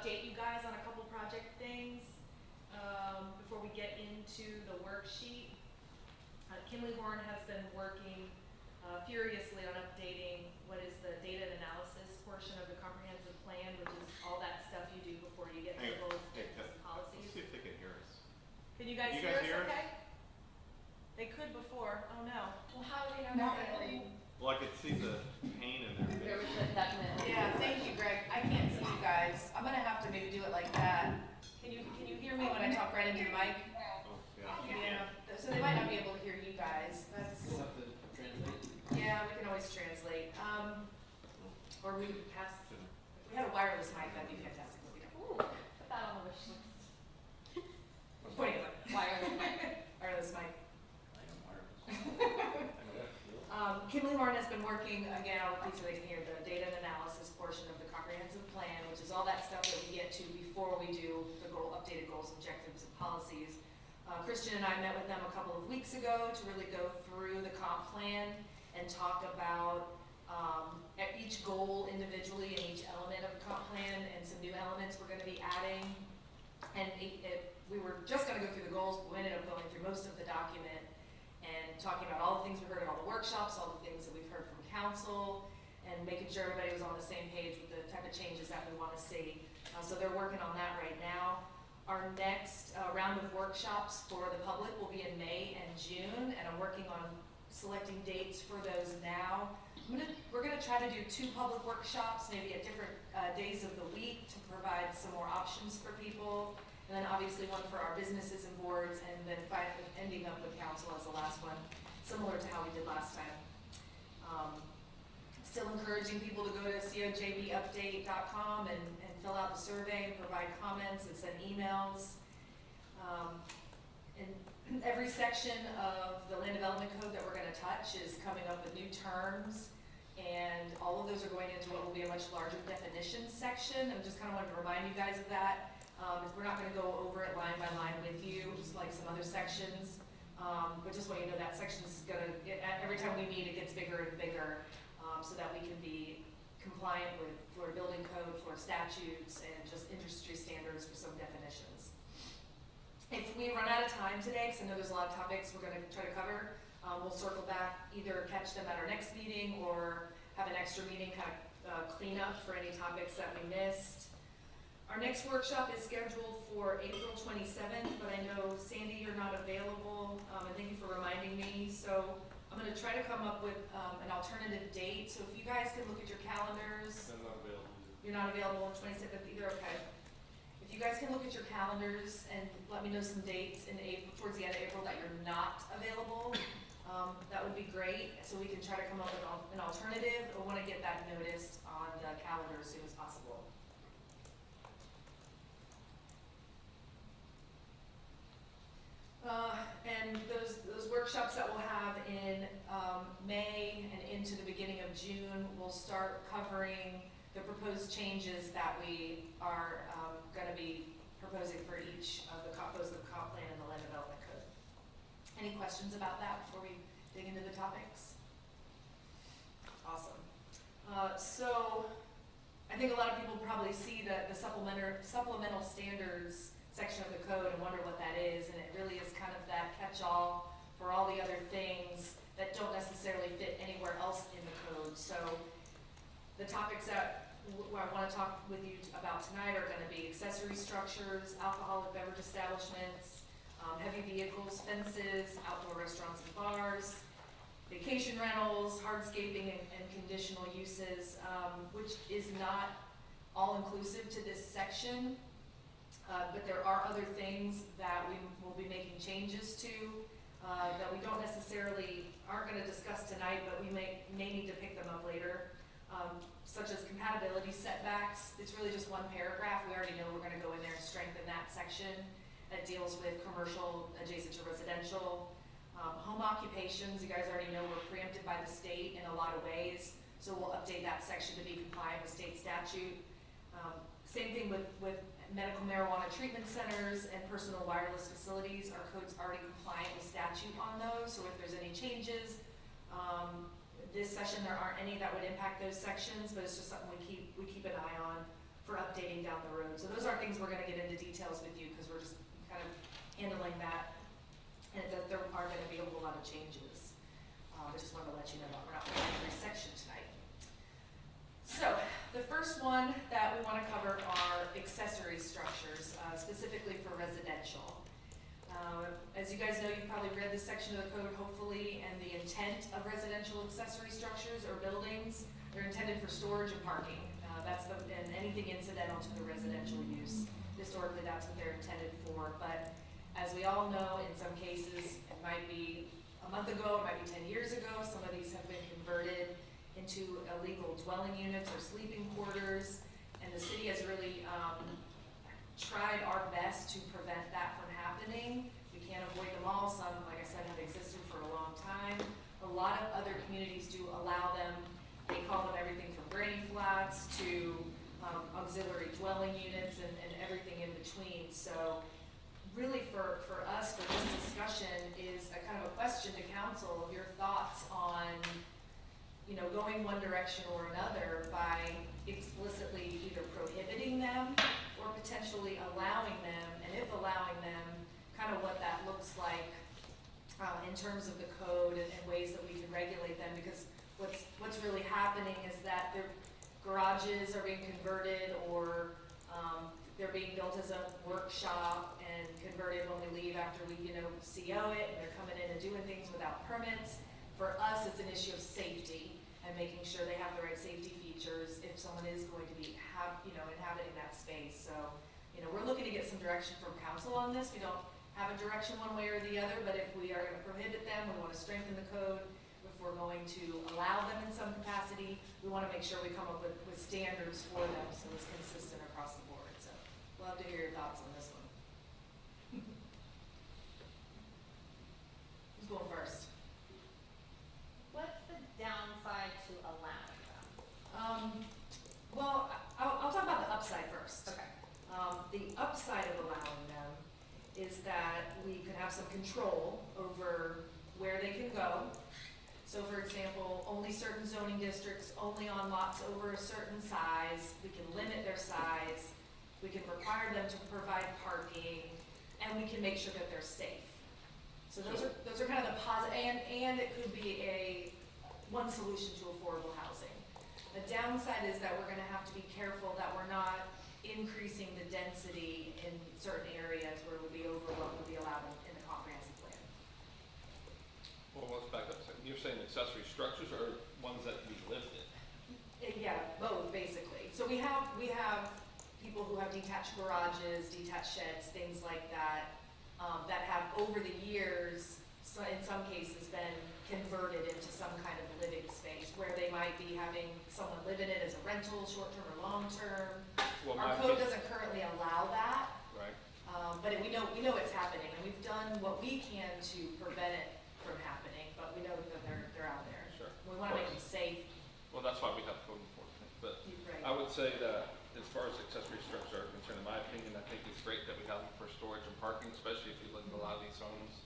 update you guys on a couple project things before we get into the worksheet. Kimley Horn has been working furiously on updating what is the data and analysis portion of the comprehensive plan, which is all that stuff you do before you get to the goals and policies. Let's see if they can hear us. Can you guys hear us okay? They could before. Oh no. Well, how do we know? Well, I could see the pain in their There was face. a definite. Yeah, thank you, Greg. I can't see you guys. I'm gonna have to maybe do it like that. Can you hear me when I talk right into the mic? Oh, yeah. Yeah. So they might not be able to hear you guys. That's, We'll have to translate. yeah, we can always translate. Or we could pass, if we had a wireless mic, that'd be fantastic, but we don't. Ooh, put that on the wish list. Pointing it. Wireless mic. Wireless mic. I am wireless. Kimley Horn has been working, again, I'll repeat so they can hear, the data and analysis portion of the comprehensive plan, which is all that stuff that we get to before we do the updated goals, objectives, and policies. Christian and I met with them a couple of weeks ago to really go through the comp plan and talk about each goal individually and each element of the comp plan and some new elements we're going to be adding. And we were just going to go through the goals, but we ended up going through most of the document and talking about all the things we heard at all the workshops, all the things that we've heard from council, and making sure everybody was on the same page with the type of changes that we want to see. So they're working on that right now. Our next round of workshops for the public will be in May and June, and I'm working on selecting dates for those now. We're going to try to do 2 public workshops, maybe at different days of the week to provide some more options for people. And then obviously one for our businesses and boards, and then finally ending up with council as the last one, similar to how we did last time. Still encouraging people to go to cojbupdate.com and fill out the survey and provide comments and send emails. And every section of the land development code that we're going to touch is coming up with new terms, and all of those are going into what will be a much larger definitions section. I just kind of wanted to remind you guys of that. We're not going to go over it line by line with you, just like some other sections. But just want you to know that section is going to, every time we meet, it gets bigger and bigger, so that we can be compliant with Florida Building Code, Florida statutes, and just industry standards for some definitions. If we run out of time today, because I know there's a lot of topics we're going to try to cover, we'll circle back, either catch them at our next meeting or have an extra meeting, kind of clean up for any topics that we missed. Our next workshop is scheduled for April 27th, but I know, Sandy, you're not available, and thank you for reminding me. So I'm going to try to come up with an alternative date. So if you guys can look at your calendars. I'm not available. You're not available on 27th either, okay. If you guys can look at your calendars and let me know some dates in April, towards the end of April, that you're not available, that would be great. So we can try to come up with an alternative. I want to get that noticed on the calendar as soon as possible. And those workshops that we'll have in May and into the beginning of June will start covering the proposed changes that we are going to be proposing for each of the comp plan and the land development code. Any questions about that before we dig into the topics? Awesome. So I think a lot of people probably see the supplemental standards section of the code and wonder what that is, and it really is kind of that catch-all for all the other things that don't necessarily fit anywhere else in the code. So the topics that I want to talk with you about tonight are going to be accessory structures, alcoholic beverage establishments, heavy vehicles, fences, outdoor restaurants and bars, vacation rentals, hardscaping and conditional uses, which is not all-inclusive to this section. But there are other things that we will be making changes to that we don't necessarily aren't going to discuss tonight, but we may need to pick them up later, such as compatibility setbacks. It's really just one paragraph. We already know we're going to go in there and strengthen that section that deals with commercial adjacent to residential. Home occupations, you guys already know we're preempted by the state in a lot of ways, so we'll update that section to be compliant with state statute. Same thing with medical marijuana treatment centers and personal wireless facilities. Our code's already compliant with statute on those, so if there's any changes, this session there aren't any that would impact those sections, but it's just something we keep an eye on for updating down the road. So those signaling that, and there are gonna be a whole lot of changes. I just wanted to let you know that we're not going through every section tonight. So, the first one that we wanna cover are accessory structures, specifically for residential. As you guys know, you've probably read this section of the code, hopefully, and the intent of residential accessory structures or buildings, they're intended for storage and parking. And anything incidental to the residential use. Historically, that's what they're intended for, but as we all know, in some cases, it might be a month ago, it might be 10 years ago, some of these have been converted into illegal dwelling units or sleeping quarters, and the city has really tried our best to prevent that from happening. We can't avoid them all. Some, like I said, have existed for a long time. A lot of other communities do allow them. They call them everything from granny flats to auxiliary dwelling units and everything in between. So really for us, for this discussion, is a kind of a question to council of your thoughts on, going one direction or another by explicitly either prohibiting them or potentially allowing them, and if allowing them, kind of what that looks like in terms of the code and ways that we can regulate them, because what's really happening is that their garages are being converted or they're being built as a workshop and converted when we leave after we, CO it, and they're coming in and doing things without permits. For us, it's an issue of safety and making sure they have the right safety features if someone is going to be inhabiting that space. So, we're looking to get some direction from council on this. We don't have a direction one way or the other, but if we are going to prohibit them, we want to strengthen the code. If we're going to allow them in some capacity, we want to make sure we come up with standards for them so it's consistent across the board. So we'll have to hear your thoughts on this one. Who's going first? What's the downside to allowing them? Well, I'll talk about the upside first. Okay. The upside of allowing them is that we can have some control over where they can go. So for example, only certain zoning districts, only on lots over a certain size, we can limit their size, we can require them to provide parking, and we can make sure that they're safe. So those are kind of the positive, and it could be one solution to affordable housing. The downside is that we're gonna have to be careful that we're not increasing the density in certain areas where it would be over what would be allowed in the comprehensive plan. Well, let's back up a second. You're saying accessory structures or ones that can be lived in? Yeah, both, basically. So we have people who have detached garages, detached sheds, things like that, that have over the years, so in some cases, been converted into some kind of living space where they might be having someone live in it as a rental, short-term or long-term. Well, Our code doesn't currently allow that, Right. but we know it's happening, and we've done what we can to prevent it from happening, but we know that they're out there. Sure. We want to make them safe. Well, that's why we have code enforcement. But Right. I would say that as far as accessory structures are concerned, in my opinion, I think it's great that we have them for storage and parking, especially if you look at a lot of these homes,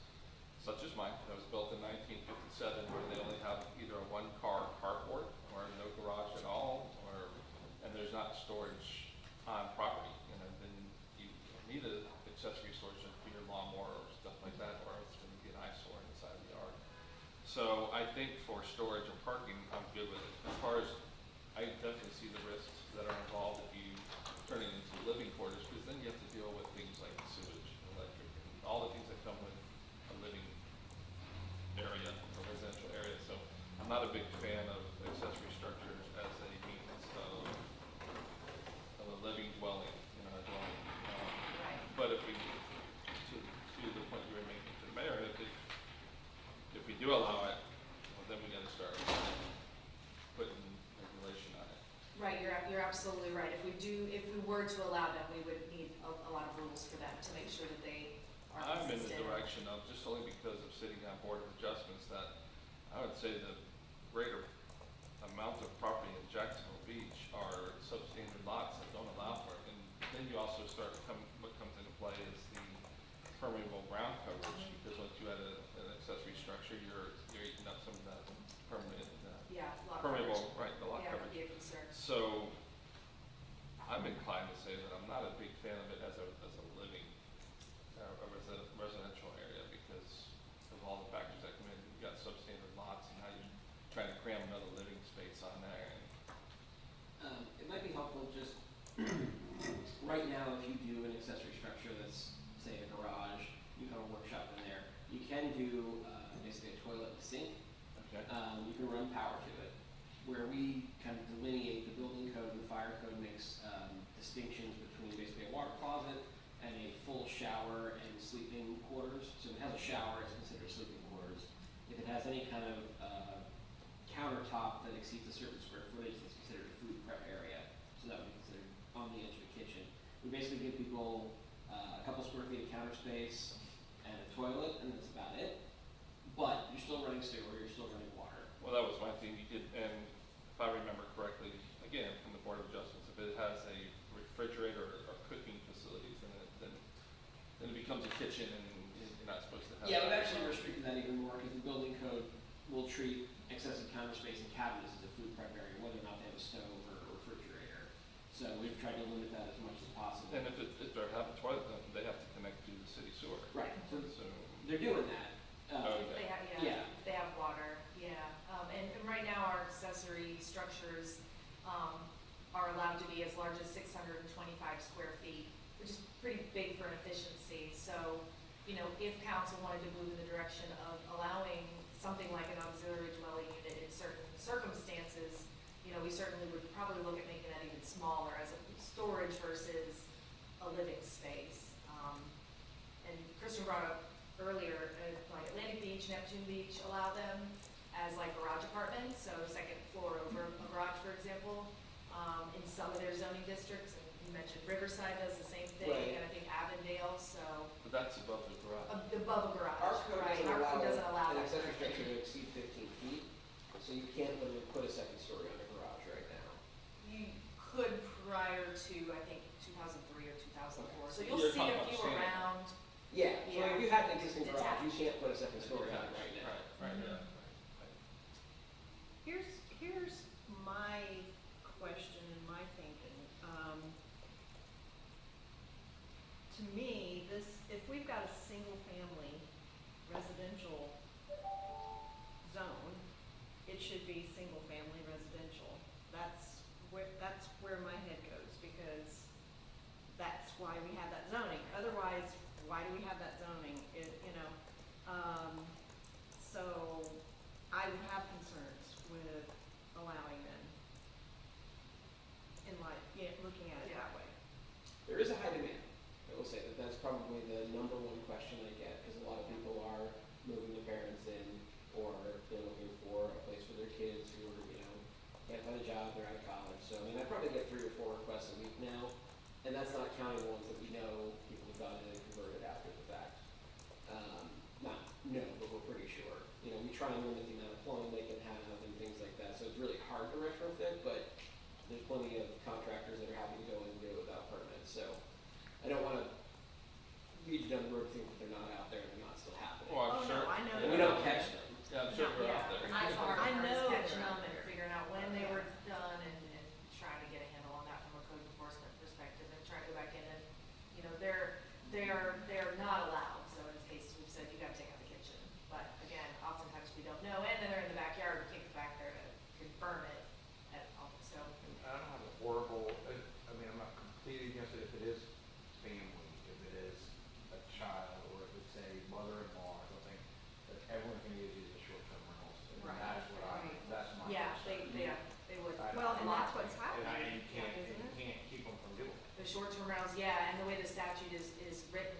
such as mine, that was built in 1957, where they only have either a one-car carport or no garage at all, and there's not storage on property. Then you need an accessory storage for your lawnmower or stuff like that, or it's going to be an eyesore inside the yard. So I think for storage and parking, I'm good with it. As far as, I definitely see the risks that are involved if you turn it into living quarters, because then you have to deal with things like sewage, electric, and all the things that come with a living area, a residential area. So I'm not a big fan of accessory structures as a means of a living dwelling, a dwelling. Right. But if we, to the point you were making to the mayor, if we do allow it, well, then we gotta start putting regulation on it. Right, you're absolutely right. If we were to allow them, we would need a lot of rules for them to make sure that they are I'm in the consistent. direction of, just only because of sitting on Board of Adjustments, that I would say the greater amount of property in Jacksonville Beach are substandard lots that don't allow for it. And then you also start what comes into play is the permeable ground coverage, because once you add an accessory structure, you're eating up some of that permanent, Yeah, lot permeable, coverage. right, the lot Yeah, coverage. would be a concern. So I'm inclined to say that I'm not a big fan of it as a living, residential trying to cram another living space on there. And It might be helpful just, right now, if you do an accessory structure that's, say, a garage, you have a workshop in there, you can do, basically a toilet and sink. okay, You can run power to it. Where we kind of delineate, the building code and the fire code makes, distinctions between basically a water closet and a full shower and sleeping quarters. So if it has a shower, it's considered sleeping quarters. If it has any kind of, countertop that exceeds a certain square footage, it's considered a food prep area. So that would be considered on the edge of the kitchen. We basically give people, a couple square feet of counter space and a toilet, and that's about it. But you're still running sewer, you're still running water. well, that was my thing, you could, and if I remember correctly, again, from the Board of Adjustments, if it has a refrigerator or cooking facilities, then it becomes a kitchen and you're not supposed to have. Yeah, we've that. actually restricted that even more, because the building code will treat excessive counter space and cabinets as a food prep area, whether or not they have a stove or a refrigerator. So we've tried to limit that as much as possible. And if they're having toilet, then they have to connect to the city sewer. Right, so So, they're doing that. Oh, If they have, Yeah. if they have water, yeah. And right now, our accessory structures, are allowed to be as large as 625 square feet, which is pretty big for an efficiency. So, you know, if council wanted to move in the direction of allowing something like an auxiliary dwelling unit in certain circumstances, you know, we certainly would probably look at making that even smaller as a storage versus a living space. And Kristen brought up earlier, like Atlantic Beach, Neptune Beach allow them as like garage apartments, so second floor over a garage, for example, in some of their zoning districts. And you mentioned Riverside does the same thing, Right. and I think Avondale, so, but that's above the garage. above a garage, Our code right? doesn't Our allow code doesn't allow an that. accessory structure to exceed 15 feet, so you can't literally put a second story on a garage right now. You could prior to, I think, 2003 or 2004, so you'll You're see talking a about few standard. around. Yeah, so Yeah. if you had an existing garage, you Detached. can't put a second story on it right now. Right, Mhm. yeah. Here's my question and my thinking. To me, if we've got a single-family residential zone, it should be single-family residential. That's where my head goes, because that's why we have that zoning. Otherwise, why do we have that zoning? So I would have concerns with allowing them in light, looking at it that way. There is a high demand. I will say that that's probably the number one question I get, because a lot of people are moving their parents in, or they're looking for a place for their kids who are, can't find a job, they're out of college. So, I probably get 3 or 4 requests a week now, and that's not counting the ones that we know people have gone in and converted after the fact. Not no, but we're pretty sure. We try and limit the amount of plumbing they can have and things like that, so it's really hard to retrofit, but there's plenty of contractors that are happy to go in and do it without permits. So I don't want to lead you down the road thinking that they're not out there and they're not still happening. Well, I'm Oh, sure. no, I know. And we don't catch them. Yeah, I'm sure we're out there. Eyes are I know catching they're out them and there. figuring out when they were done and trying to get a handle on that from a code enforcement perspective and trying to go back in and, they're not allowed. So in this case, we've said you gotta take out the kitchen. But again, oftentimes we don't know, and then they're in the backyard, we can't go back there to confirm it at all, so. I don't have a horrible, I'm not completely against it if it is family, if it is a child, or if it's a mother-in-law or something, that everyone can use these as short-term rentals. And Right. that's my Yeah, concern. they would. Well, and that's what's And happening, you can't, isn't it? you can't keep them from doing it. The short-term rentals, yeah, and the way the statute is written,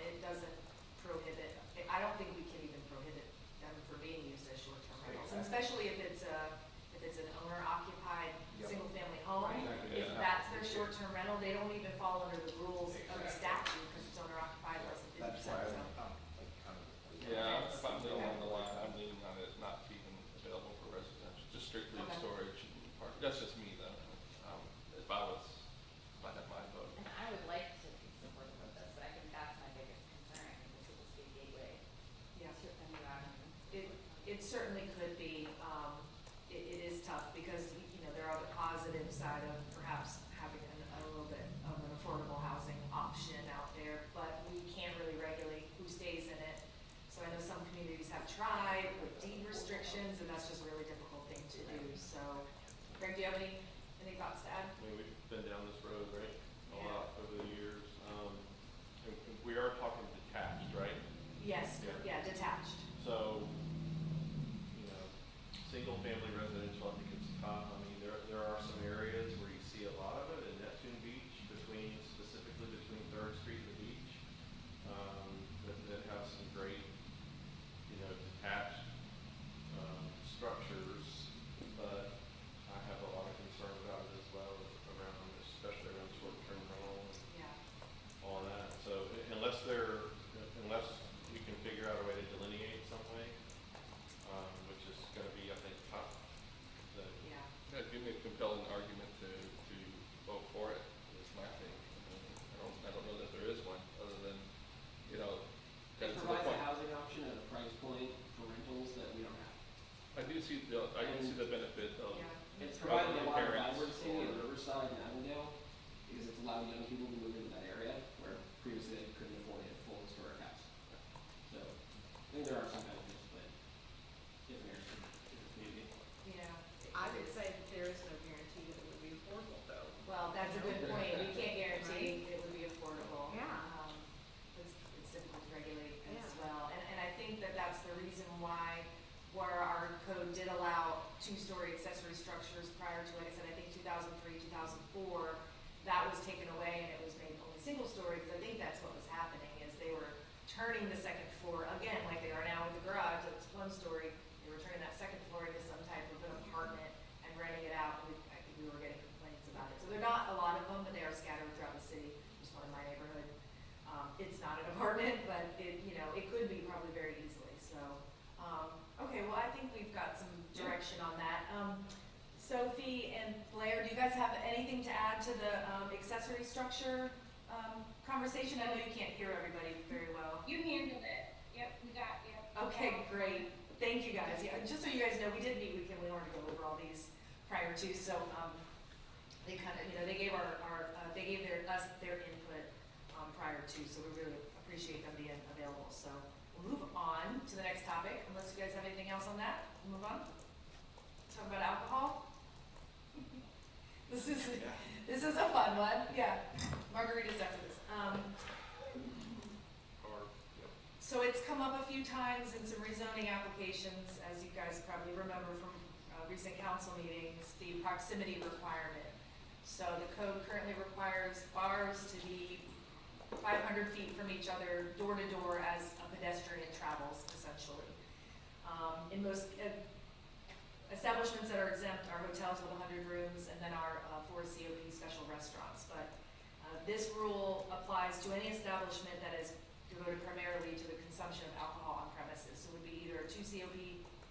it doesn't prohibit, I don't think we can even prohibit them from being used as short-term rentals. And especially if it's an owner-occupied, Yep. single-family home. Exactly. If Yeah. that's their short-term rental, they don't even fall under the rules of the statute because it's owner-occupied less than 50%, That's why so. Yeah, if I'm leaning on the line, I'm leaning on it not being available for residential, just strictly Okay. storage and parking. That's just me though. If I had my vote. And I would like to be supportive of this, but I think that's my biggest concern, because it will be a gateway Yeah. to a new avenue. It certainly could be, it is tough because, there are the positive side of perhaps having a little bit of an affordable housing option out there, but we can't really regulate who stays in it. So I know some communities have tried with deed restrictions, and that's just really difficult too, so. Greg, do you have any thoughts to add? I mean, we've been down this road, right, a Yeah. lot over the years. And we are talking detached, right? Yes, Yeah. yeah, detached. So, single-family residential, I think it's tough. I mean, there are some areas where you see a lot of it in Neptune Beach, specifically between Third Street and the beach, that have some great, detached, structures, but I have a lot of concern about it as well, especially around short-term rental and Yeah. all that. So unless we can figure out a way to delineate some way, which is gonna be, I think, tough, then Yeah. Yeah, give me a compelling argument to vote for it, is my thing. I don't know that there is one, other than, It that's the provides a point. housing option at a price point for rentals that we don't have. I do see the benefit of, Yeah. It's provided a lot of Parents vibrancy in or- Riverside and Avondale, because it's allowed young people to move into that area where previously they couldn't afford a full historic house. So, I think there are some benefits, but different areas, different community. Yeah. I would say that there is no guarantee that it would be affordable though. Well, that's a good point. We can't guarantee it would be affordable. Yeah. It's difficult to regulate as Yeah. well. And I think that that's the reason why, where our code did allow two-story accessory structures prior to, like I said, I think 2003, 2004, that was taken away and it was made only single-story, because I think that's what was happening, is they were turning the second floor, again, like they are now with the garage, that's one story, they were turning that second floor into some type of an apartment and renting it out, and I think we were getting complaints about it. So they're not a lot of them, but they are scattered throughout the city, just one in my neighborhood. It's not an apartment, but it could be probably very easily, so. Okay, well, I think we've got some direction on that. Sophie and Blair, do you guys have anything to add to the accessory structure conversation? I know you can't hear everybody very well. You handled it. Yep, we got you. Okay, great. Thank you, guys. Yeah, just so you guys know, we did meet with Kim Wheeler to go over all these prior to, so they kind of, they gave they gave their input prior to, so we really appreciate them being available. So we'll move on to the next topic, unless you guys have anything else on that. We'll move on. Talk about alcohol. This is a fun one. Yeah, margaritas after this. So it's come up a few times in some rezoning applications, as you guys probably remember from recent council meetings, the proximity requirement. So the code currently requires bars to be 500 feet from each other, door to door, as a pedestrian travels, essentially. In most establishments that are exempt are hotels with 100 rooms, and then our 4 COP special restaurants. But this rule applies to any establishment that is devoted primarily to the consumption of alcohol on premises. So it would be either a 2 COP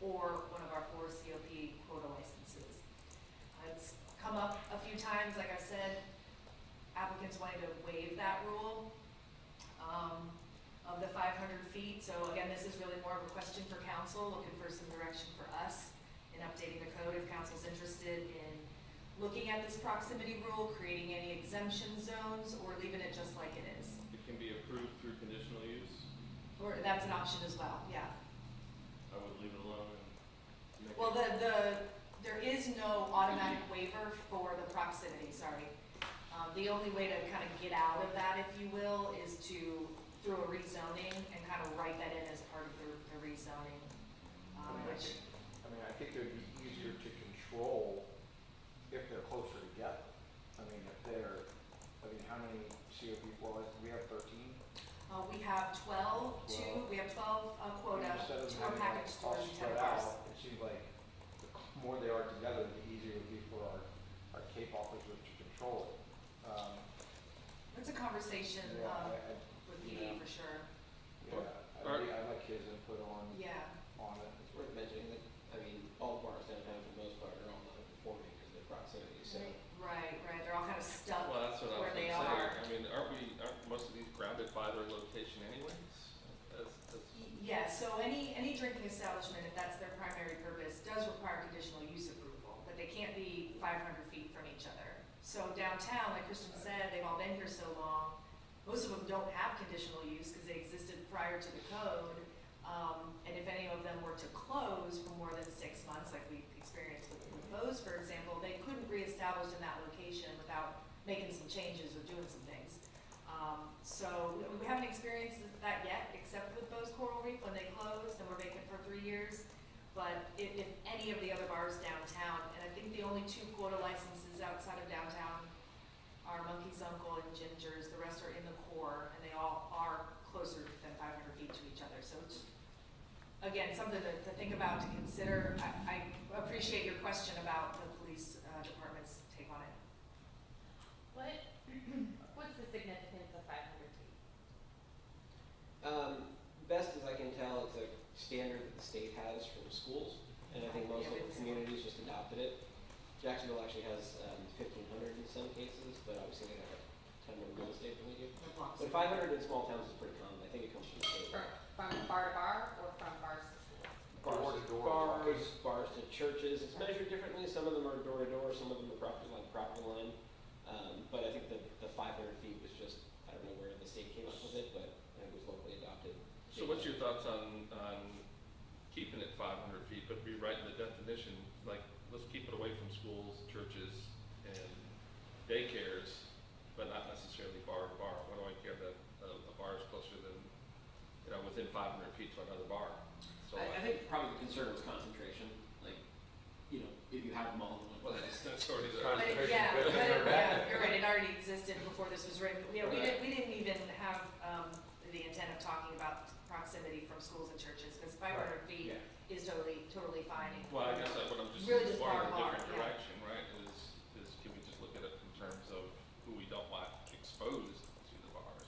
or one of our 4 COP quota licenses. It's come up a few times, like I said, applicants wanting to waive that rule of the 500 feet. So again, this is really more of a question for council, looking for some direction for us in updating the code. If council's interested in looking at this proximity rule, creating any exemption zones, or leaving it just like it is. it can be approved through conditional use. Or that's an option as well, yeah. I would leave it alone and make Well, it. there is no automatic waiver for the proximity, sorry. The only way to kind of get out of that, if you will, is through a rezoning and kind of write that in as part of the rezoning. Which, I think it would be easier to control if they're closer together. How many COP quotas, we have 13? we have 12 quota, Instead of 2 having package all stores, 10 spread bars. out, it seems like the more they are together, the easier it would be for our Cape officers to control it. It's a conversation with PD for sure. I'd like his input on it. It's worth mentioning that, all bars downtown for the most part are all non-conforming because of their proximity, so. Right, they're all kind of stuck well, that's what I was where they gonna are. say. Aren't most of these grounded by their location anyways? Yes, so any drinking establishment, if that's their primary purpose, does require conditional use approval, but they can't be 500 feet from each other. So downtown, like Kristen said, they've all been here so long, most of them don't have conditional use because they existed prior to the code. And if any of them were to close for more than 6 months, like we experienced with Bose, for example, they couldn't reestablish in that location without making some changes or doing some things. So we haven't experienced that yet, except with Bose Coral Reef when they closed and were vacant for 3 years. But if any of the other bars downtown, and I think the only 2 quota licenses outside of downtown are Monkey's Uncle and Ginger's, the rest are in the core, and they all are closer than 500 feet to each other. So it's, again, something to think about, to consider. I appreciate your question about the police department's take on it. What's the significance of 500 feet? Best as I can tell, it's a standard that the state has for the schools, and I think most local communities just adopted it. Jacksonville actually has 1,500 in some cases, but obviously they have a ton more real estate than we do. But 500 in small towns is pretty common. I think it comes from the state. From bar to bar or from bars to schools? Door to door. Bars to churches. It's measured differently. Some of them are door to door, some of them are property line. But I think the 500 feet was just, I don't know where the state came up with it, but I think it was locally adopted. So what's your thoughts on keeping it 500 feet, but rewriting the definition, like, let's keep it away from schools, churches, and daycares, but not necessarily bar to bar? What do I care that a bar is closer than, within 500 feet to another bar? So I think probably the concern was concentration, like, if you have them all in well, one place. that's already there. But it, yeah, Concentration, but good or bad. you're right, it already existed before this was written. Yeah, we Right. didn't even have, the intent of talking about proximity from schools and churches, because 500 feet Yeah. is totally fine. Well, I guess what I'm just Really just exploring bar a to bar, different yeah. direction, right, is can we just look at it in terms of who we don't want exposed to the bars?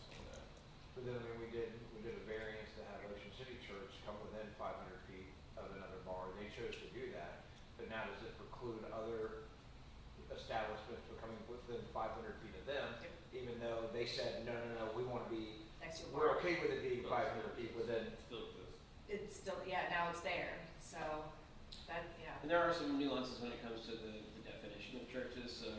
But then, we did a variance to have Ocean City Church come within 500 feet of another bar. They chose to do that, but now does it preclude other establishments from coming within 500 feet of them, even though they said, no, we want to be, Next to a we're bar. okay with it being 500 feet within. Still exists. It's still, yeah, now it's there, so that, yeah. And there are some nuances when it comes to the definition of churches. So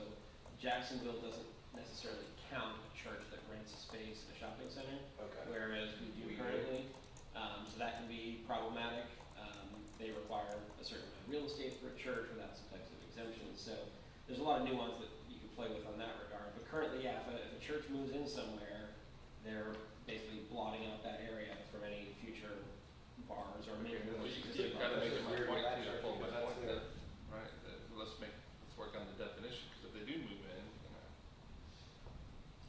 Jacksonville doesn't necessarily count a church that rents a space in a shopping center, Okay. whereas we do We do. currently. So that can be problematic. They require a certain amount of real estate for a church without some types of exemptions. So there's a lot of nuance that you can play with on that regard. But currently, yeah, if a church moves in somewhere, they're basically blotting out that area from any future bars or maybe Well, you existing kind of bars. make That's my weird point with that to church pull my because that's point their- there, right? Let's work on the definition, because if they do move in,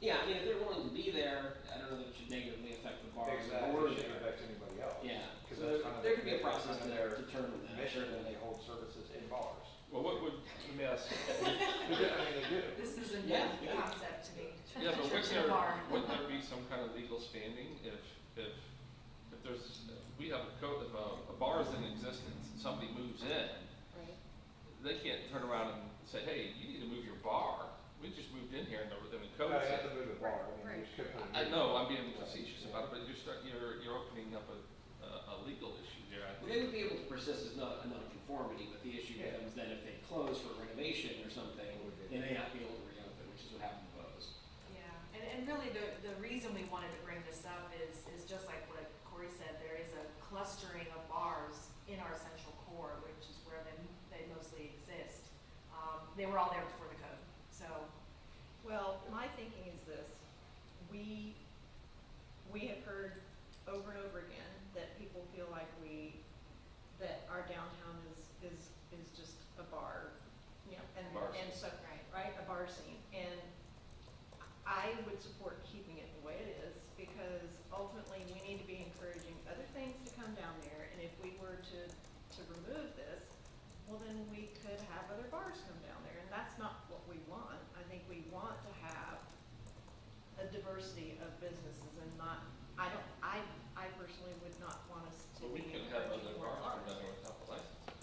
Yeah, I mean, if they're willing to be there, I don't know that it should negatively affect the bars Exactly, or it shouldn't there. affect anybody else. Yeah, 'Cause so that's kind of there could be a that's process kind of to their determine that. mission, and they hold services in bars. well, what would, let me ask, They do. This is a new Yeah, yeah. concept to me. yeah, but Church and a bar. wouldn't there be some kind of legal standing if there's, we have a code, if a bar is in existence and somebody moves in, Right. they can't turn around and say, hey, you need to move your bar. We just moved in here and the code No, they have said. to move the bar, I mean, you just could put a. I know, I'm being facetious about it, but you're opening up a legal issue there, I Well, they think. would be able to persist as not a non-conformity, but the issue Yeah. becomes then if they close for renovation or something, they may not be able to reopen, which is what happened to Bose. Yeah, and really the reason we wanted to bring this up is just like what Corey said, there is a clustering of bars in our central core, which is where they mostly exist. They were all there before the code, so. Well, my thinking is this, we have heard over and over again that people feel like that our downtown is just a bar, Bar and so, right, a bar scene. And I would support keeping it the way it is, because ultimately we need to be encouraging other things to come down there, and if we were to remove this, well, then we could have other bars come down there, and that's not what we want. I think we want to have a diversity of businesses and not, I personally would not want us to But we be couldn't have encouraging other more bars come bars. down there without the licensing,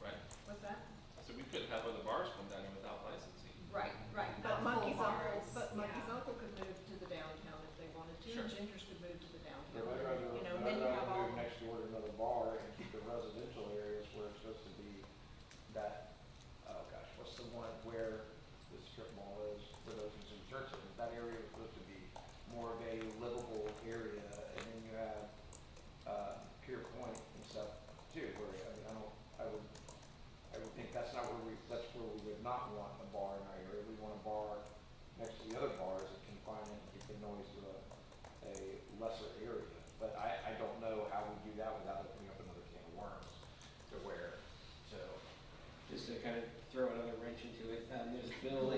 right? What's that? So we couldn't have other bars come down there without licensing. Right, right, Not but Monkey's full Uncle, bars, but Monkey's yeah. Uncle could move to the downtown if they wanted to, Sure. and Ginger's could move to the downtown. Yeah, I'd rather, You know, I'd then you have rather all. move next door to another bar and keep the residential areas where it's supposed to be that, oh gosh, what's the one where the strip mall is, where those Ocean City Church is? That area is supposed to be more of a livable area, and then you have, Pier Point and stuff too, where, I mean, I would think that's not that's where we would not want a bar in our area. We want a bar next to the other bars that can confine it and keep the noise to a lesser area. But I don't know how we do that without opening up another can of worms to where, so. Just to kind of throw another wrench into it, there's a bill,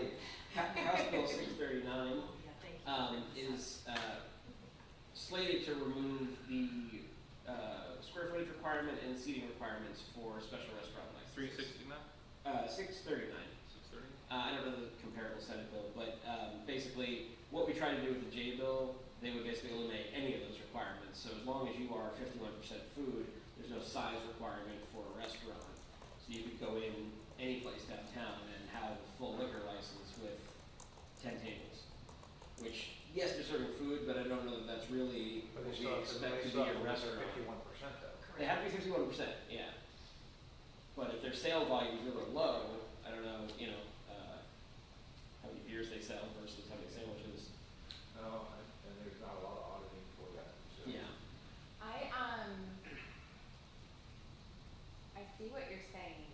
House Bill 639, Yeah, thank you. is slated to remove the square footage requirement and seating requirements for special restaurant licenses. 369, 639. 630? I don't know the comparable Senate bill, but basically, what we try to do with the J bill, they would basically eliminate any of those requirements. So as long as you are 51% food, there's no size requirement for a restaurant. So you could go in any place downtown and have a full liquor license with 10 tables. Which, yes, they're serving food, but I don't know that that's really But what they we still expect to be a restaurant. 51% though. They have to be 51%, yeah. But if their sale volume is really low, I don't know, how many beers they sell versus how many sandwiches. No, and there's not a lot of auditing for that, so. Yeah. I see what you're saying,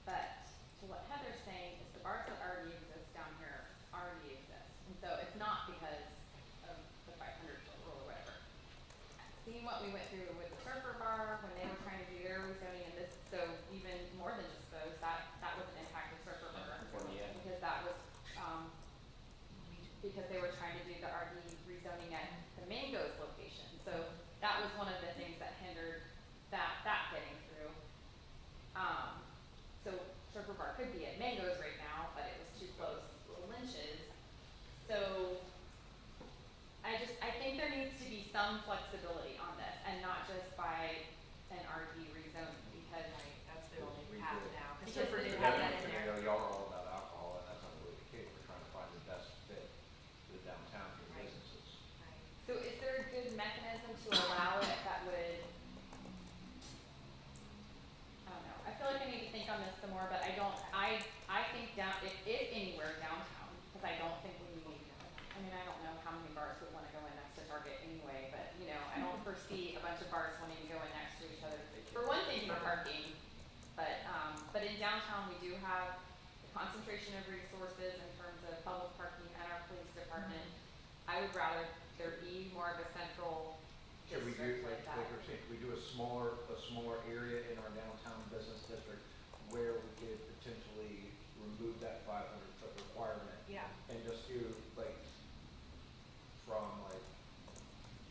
but to what Heather's saying is the bars that already exist down here already exist. And so it's not because of the 500-foot rule or whatever. Seeing what we went through with the Surfer Bar when they were trying to do their rezoning and this, so even more than just those, that was an impact of Surfer Bar. Yeah. Because that was, because they were trying to do the RD rezoning at the Mangoes location. So that was one of the things that hindered that getting through. So Surfer Bar could be at Mangoes right now, but it was too close to Lynch's. So I think there needs to be some flexibility on this and not just by an RD rezoning because That's the only path now, because Because Surfer it's did have that in there. Y'all are all about alcohol, and that's not really the case. We're trying to find the best fit for the downtown for the Right. businesses. So is there a good mechanism to allow it that would, I don't know, I feel like I need to think on this some more, but I think if anywhere downtown, because I don't think we need, I mean, I don't know how many bars would wanna go in next to Target anyway, but, I don't foresee a bunch of bars wanting to go in next to each other. For one thing, for parking, but in downtown, we do have the concentration of resources in terms of public parking at our police department. I would rather there be more of a central Yeah, we do, district like like that. we're saying, we do a smaller area in our downtown business district where we could potentially remove that 500-foot requirement Yeah, and just do like, from like,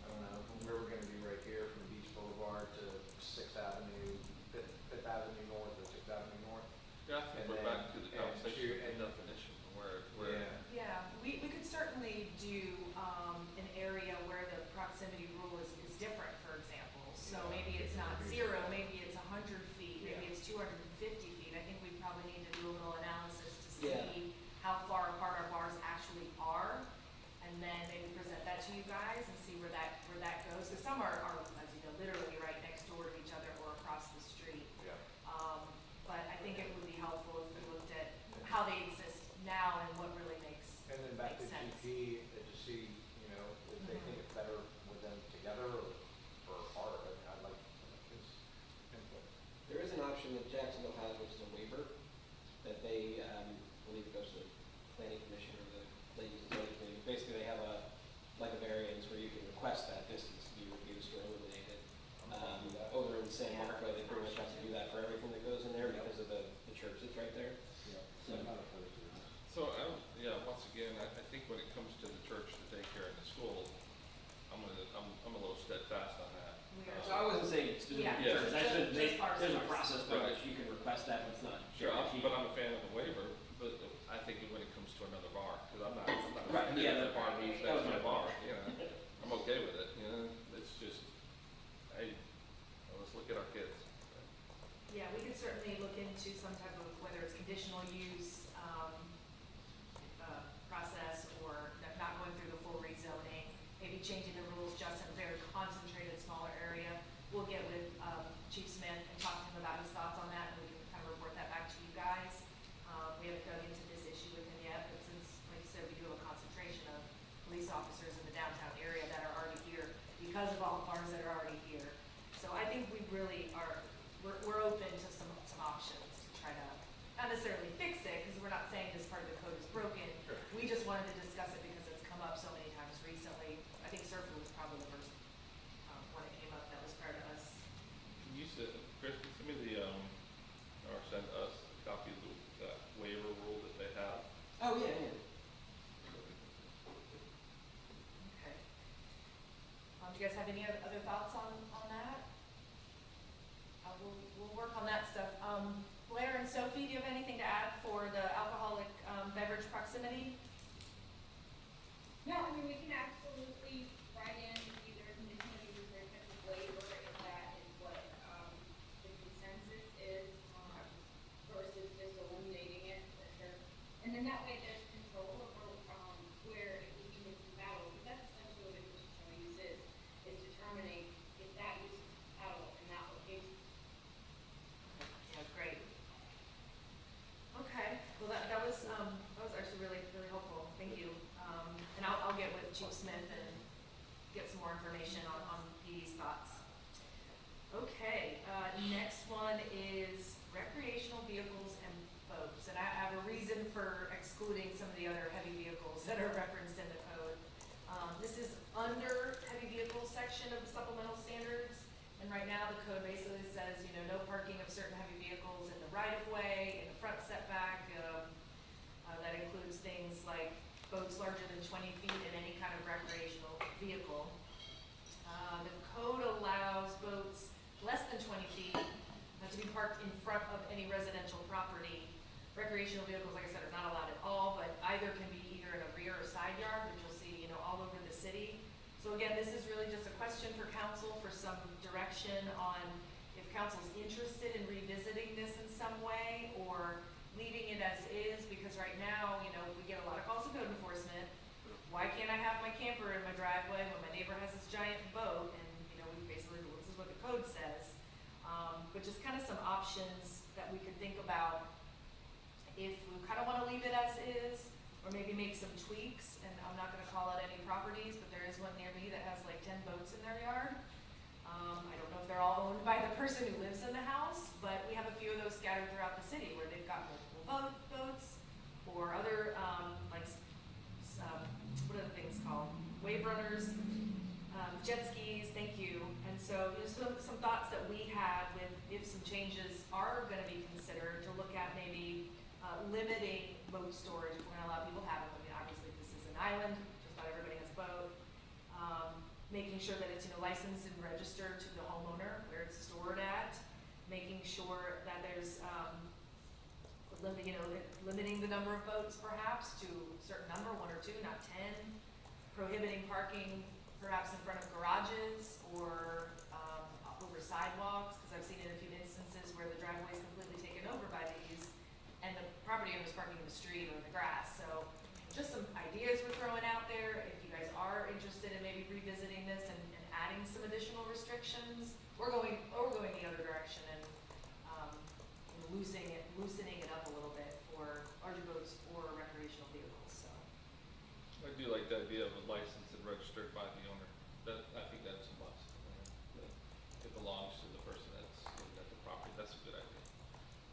I don't know, from where we're gonna be right here, from Beach Boulevard to 6th Avenue, Fifth Avenue North or 6th Avenue North. Yeah, I think And we're then- back to the and conversation to- and definition, where, yeah, we could certainly do, an area where the proximity rule is different, for example. So Yeah. maybe it's not 0, maybe it's 100 feet, maybe Yeah. it's 250 feet. I think we probably need to do a little analysis to Yeah. see how far apart our bars actually are, and then maybe present that to you guys and see where that goes. Because some are, as you know, literally right next door to each other or across the street. Yeah. But I think it would be helpful if we looked at how they exist now and what really makes And then back to Makes sense. GP, to see, if they think it's better with them together or apart. I mean, I'd like his input. There is an option that Jacksonville has, which is a waiver, that they, believe it goes to the planning commission or the ladies and zoning committee. Basically, they have like a variance where you can request that distance to be reduced or eliminated. Over in San Marco, they pretty much have to do that for everything that goes in there because of the church that's right there. Yeah, so I'm not opposed to that. So, once again, I think when it comes to the church, the daycare, and the school, I'm a little steadfast on that. So I wasn't saying Yeah, specifically church, that's just- just, just bars, there's a bars. process by Right. which you can request that, but it's not Sure, guaranteed. but I'm a fan of the waiver, but I think when it comes to another bar, because I'm not Right, offended yeah, if the bar that- moves that was next to my the bar, point. I'm okay with it, it's just, hey, let's look at our kids. Yeah, we could certainly look into some type of, whether it's conditional use, process or not going through the full rezoning, maybe changing the rules just in a very concentrated, smaller area. We'll get with, Chief Smith and talk to him about his thoughts on that, and we can kind of report that back to you guys. We haven't dug into this issue with him yet, but since, like you said, we do have a concentration of police officers in the downtown area that are already here because of all the bars that are already here. So I think we really are, we're open to some some options to try to, not necessarily fix it, because we're not saying this part of the code is broken. Sure. We just wanted to discuss it because it's come up so many times recently. I think Surfer was probably the first, one that came up that was prior to us. Can you send, Chris, can you send me the, or send us a copy of the waiver rule that they have? Oh, yeah, yeah. Okay. Do you guys have any other thoughts on that? We'll work on that stuff. Blair and Sophie, do you have anything to add for the alcoholic, beverage proximity? No, I mean, we can absolutely write in either conditional use or type of waiver if that is what, the consensus is, versus just eliminating it. And then that way there's control over, where if we can get some battle, because that's essentially what a conditional use is determining if that use is battle in that location. Yeah, great. Okay, well, that was actually really, really helpful, thank you. And I'll get with Chief Smith and get some more information on Petey's thoughts. Okay, next one is recreational vehicles and boats. And I have a reason for excluding some of the other heavy vehicles that are referenced in the code. This is under heavy vehicles section of the supplemental standards. And right now, the code basically says, no parking of certain heavy vehicles in the right of way, in the front setback. That includes things like boats larger than 20 feet and any kind of recreational vehicle. The code allows boats less than 20 feet to be parked in front of any residential property. Recreational vehicles, like I said, are not allowed at all, but either can be either in a rear or side yard, which you'll see, all over the city. So again, this is really just a question for council for some direction on if council's interested in revisiting this in some way or leaving it as is, because right now, we get a lot of calls to code enforcement. Why can't I have my camper in my driveway when my neighbor has this giant boat? And, we basically, this is what the code says. But just kind of some options that we could think about if we kind of want to leave it as is, or maybe make some tweaks. And I'm not going to call out any properties, but there is one near me that has like 10 boats in their yard. I don't know if they're all owned by the person who lives in the house, but we have a few of those scattered throughout the city where they've got multiple boats or other, what are the things called? Wave runners, jet skis, thank you. And so just some thoughts that we had with if some changes are going to be considered to look at maybe limiting boat storage if we're going to allow people to have them. I mean, obviously this is an island, just not everybody has a boat. Making sure that it's licensed and registered to the homeowner where it's stored at. Making sure that there's limiting the number of boats perhaps to a certain number, 1 or 2, not 10. Prohibiting parking perhaps in front of garages or over sidewalks, because I've seen in a few instances where the driveway is completely taken over by these and the property owner is parking in the street or in the grass. So just some ideas we're throwing out there. If you guys are interested in maybe revisiting this and adding some additional restrictions, we're going the other direction and loosening it up a little bit for larger boats or recreational vehicles. So I do like the idea of a licensed and registered by the owner. I think that's a must. It belongs to the person that's at the property. That's a good idea.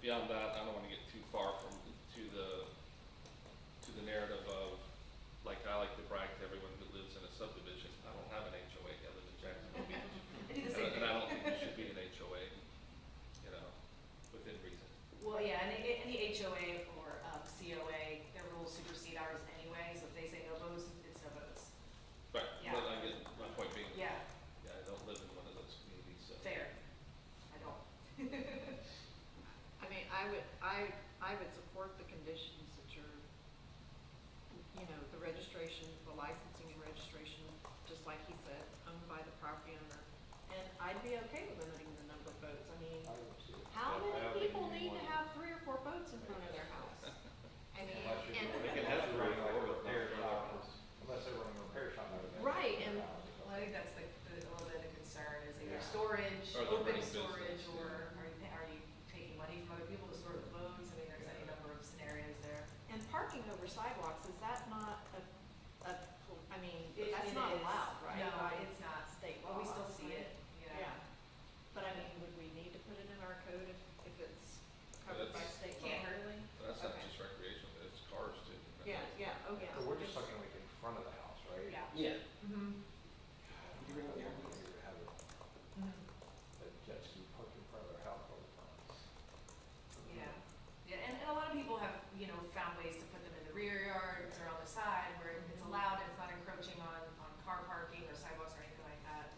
Beyond that, I don't want to get too far to the narrative of, like, I like to brag to everyone who lives in a subdivision. I don't have an HOA. I live in Jacksonville Beach. And I don't think there should be an HOA, within reason. well, yeah, and any HOA or COA, their rules supersede ours anyway. So if they say no boats, it's no boats. Right, Yeah. but I get, my point being, Yeah, I don't live in one of those communities, so. fair. I don't. I mean, I would support the conditions that you're, the registration, the licensing and registration, just like he said, owned by the property owner. And I'd be okay with limiting the number of boats. I mean, I would too. how I don't many think people you need to want- have 3 or 4 boats in front of their house? I mean, Unless you're and, They can unless have you're three running or like a four, repair but shop, not unless they're running a repair shop out of it. Right, and- Well, I think that's a little bit of concern is either Yeah. storage, Or the open running storage, business, or are you taking money from other people to store the boats? I mean, there's any number of scenarios there. and parking over sidewalks, is that not I mean, It- that's it not is. allowed, right? No, by it's not. state But law. we still see right? it, Yeah. But I mean, would we need to put it in our code if it's covered by That's- state law. Can't hurt. Really? That's not Okay. just recreational, it's cars too. Yeah, yeah, oh, yeah. So we're just It's- talking like in front of the house, right? Yeah. Yeah. Mm-hmm. Would you bring up the idea to have a jet ski parked in front of their house all the time? Yeah, yeah, and a lot of people have, you know, found ways to put them in the rear yards or on the side where it's allowed and it's not encroaching on car parking or sidewalks or anything like that.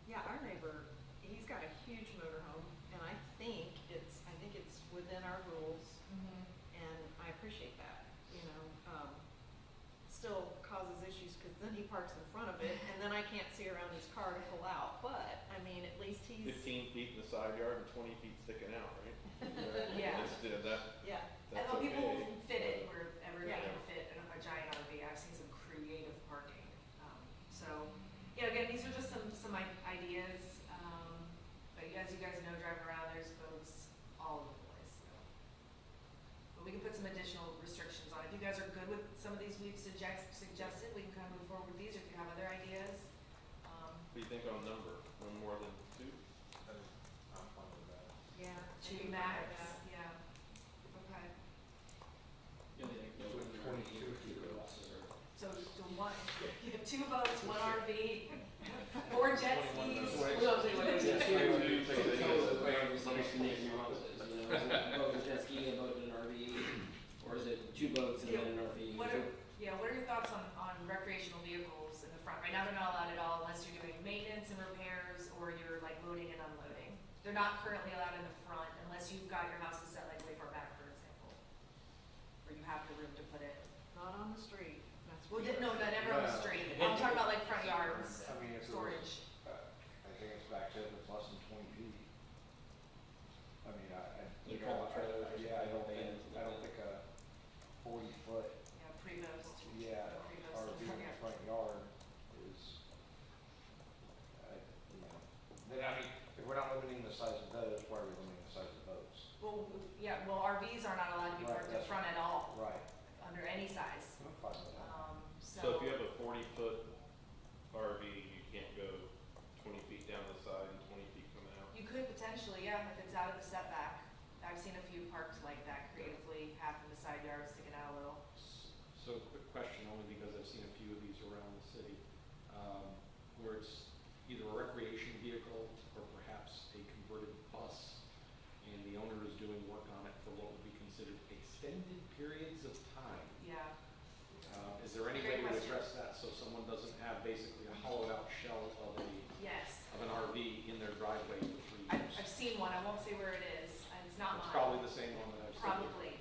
Yeah, our neighbor, he's got a huge motorhome, and I think it's within our rules, and I appreciate that, you know. Still causes issues, cause then he parks in front of it, and then I can't see around his car to pull out, but, I mean, at least he's, 15 feet in the side yard and 20 feet sticking out, right? Yeah. Instead of that, yeah, I that's know people okay. fit it wherever they Yeah. can fit in a giant RV. I've seen some creative parking. So, yeah, again, these are just some ideas. But as you guys know, driving around, there's boats all over the place. So. But we can put some additional restrictions on. If you guys are good with some of these we've suggested, we can kind of move forward with these. If you have other ideas. What do you think on number? One more than two? I'm fine with that. yeah. Two maybe max, like that. yeah. Okay. Yeah, they go So in the 22 RV, feet. buses or- So one, you have 2 boats, 1 RV, 4 jet skis. Well, I'm saying like a jet ski, Yeah. or you take the total of whatever somebody can make in your houses, you know, is it a boat and jet ski, a boat and an RV, or is it 2 boats and then an RV? What are your thoughts on recreational vehicles in the front? Right now, they're not allowed at all unless you're doing maintenance and repairs or you're like loading and unloading. They're not currently allowed in the front unless you've got your house set like way far back, for example. Or you have the room to put it. Not on the street, that's. Well, for sure. no, never on the street. I'm talking about like front yards, I mean, if it was, storage. I think it's back to if it's less than 20 feet. I mean, I. You call it trailers or Yeah, I don't something think, like that. I don't think a 40-foot, Yeah, pre-post. yeah, Pre-post RV in the front yard is, you know. Then, I mean, if we're not limiting the size of those, why are we limiting the size of boats? Well, yeah, well, RVs are not allowed to be Right, parked in that's- front at all, Right. under any size. I'm fine with that. So if you have a 40-foot RV, you can't go 20 feet down the side and 20 feet coming out? You could potentially, yeah, if it's out of the setback. I've seen a few parked like that creatively, half in the side yard sticking out a little. So quick question, only because I've seen a few of these around the city, where it's either a recreation vehicle or perhaps a converted bus, and the owner is doing work on it for what would be considered extended periods of time. Yeah. Is there any way to address that so someone doesn't have basically a hollowed out shell of Yes. an RV in their driveway for 3 years? I've seen one. I won't say where it is. It's not It's mine. probably the same one that I've seen. Probably.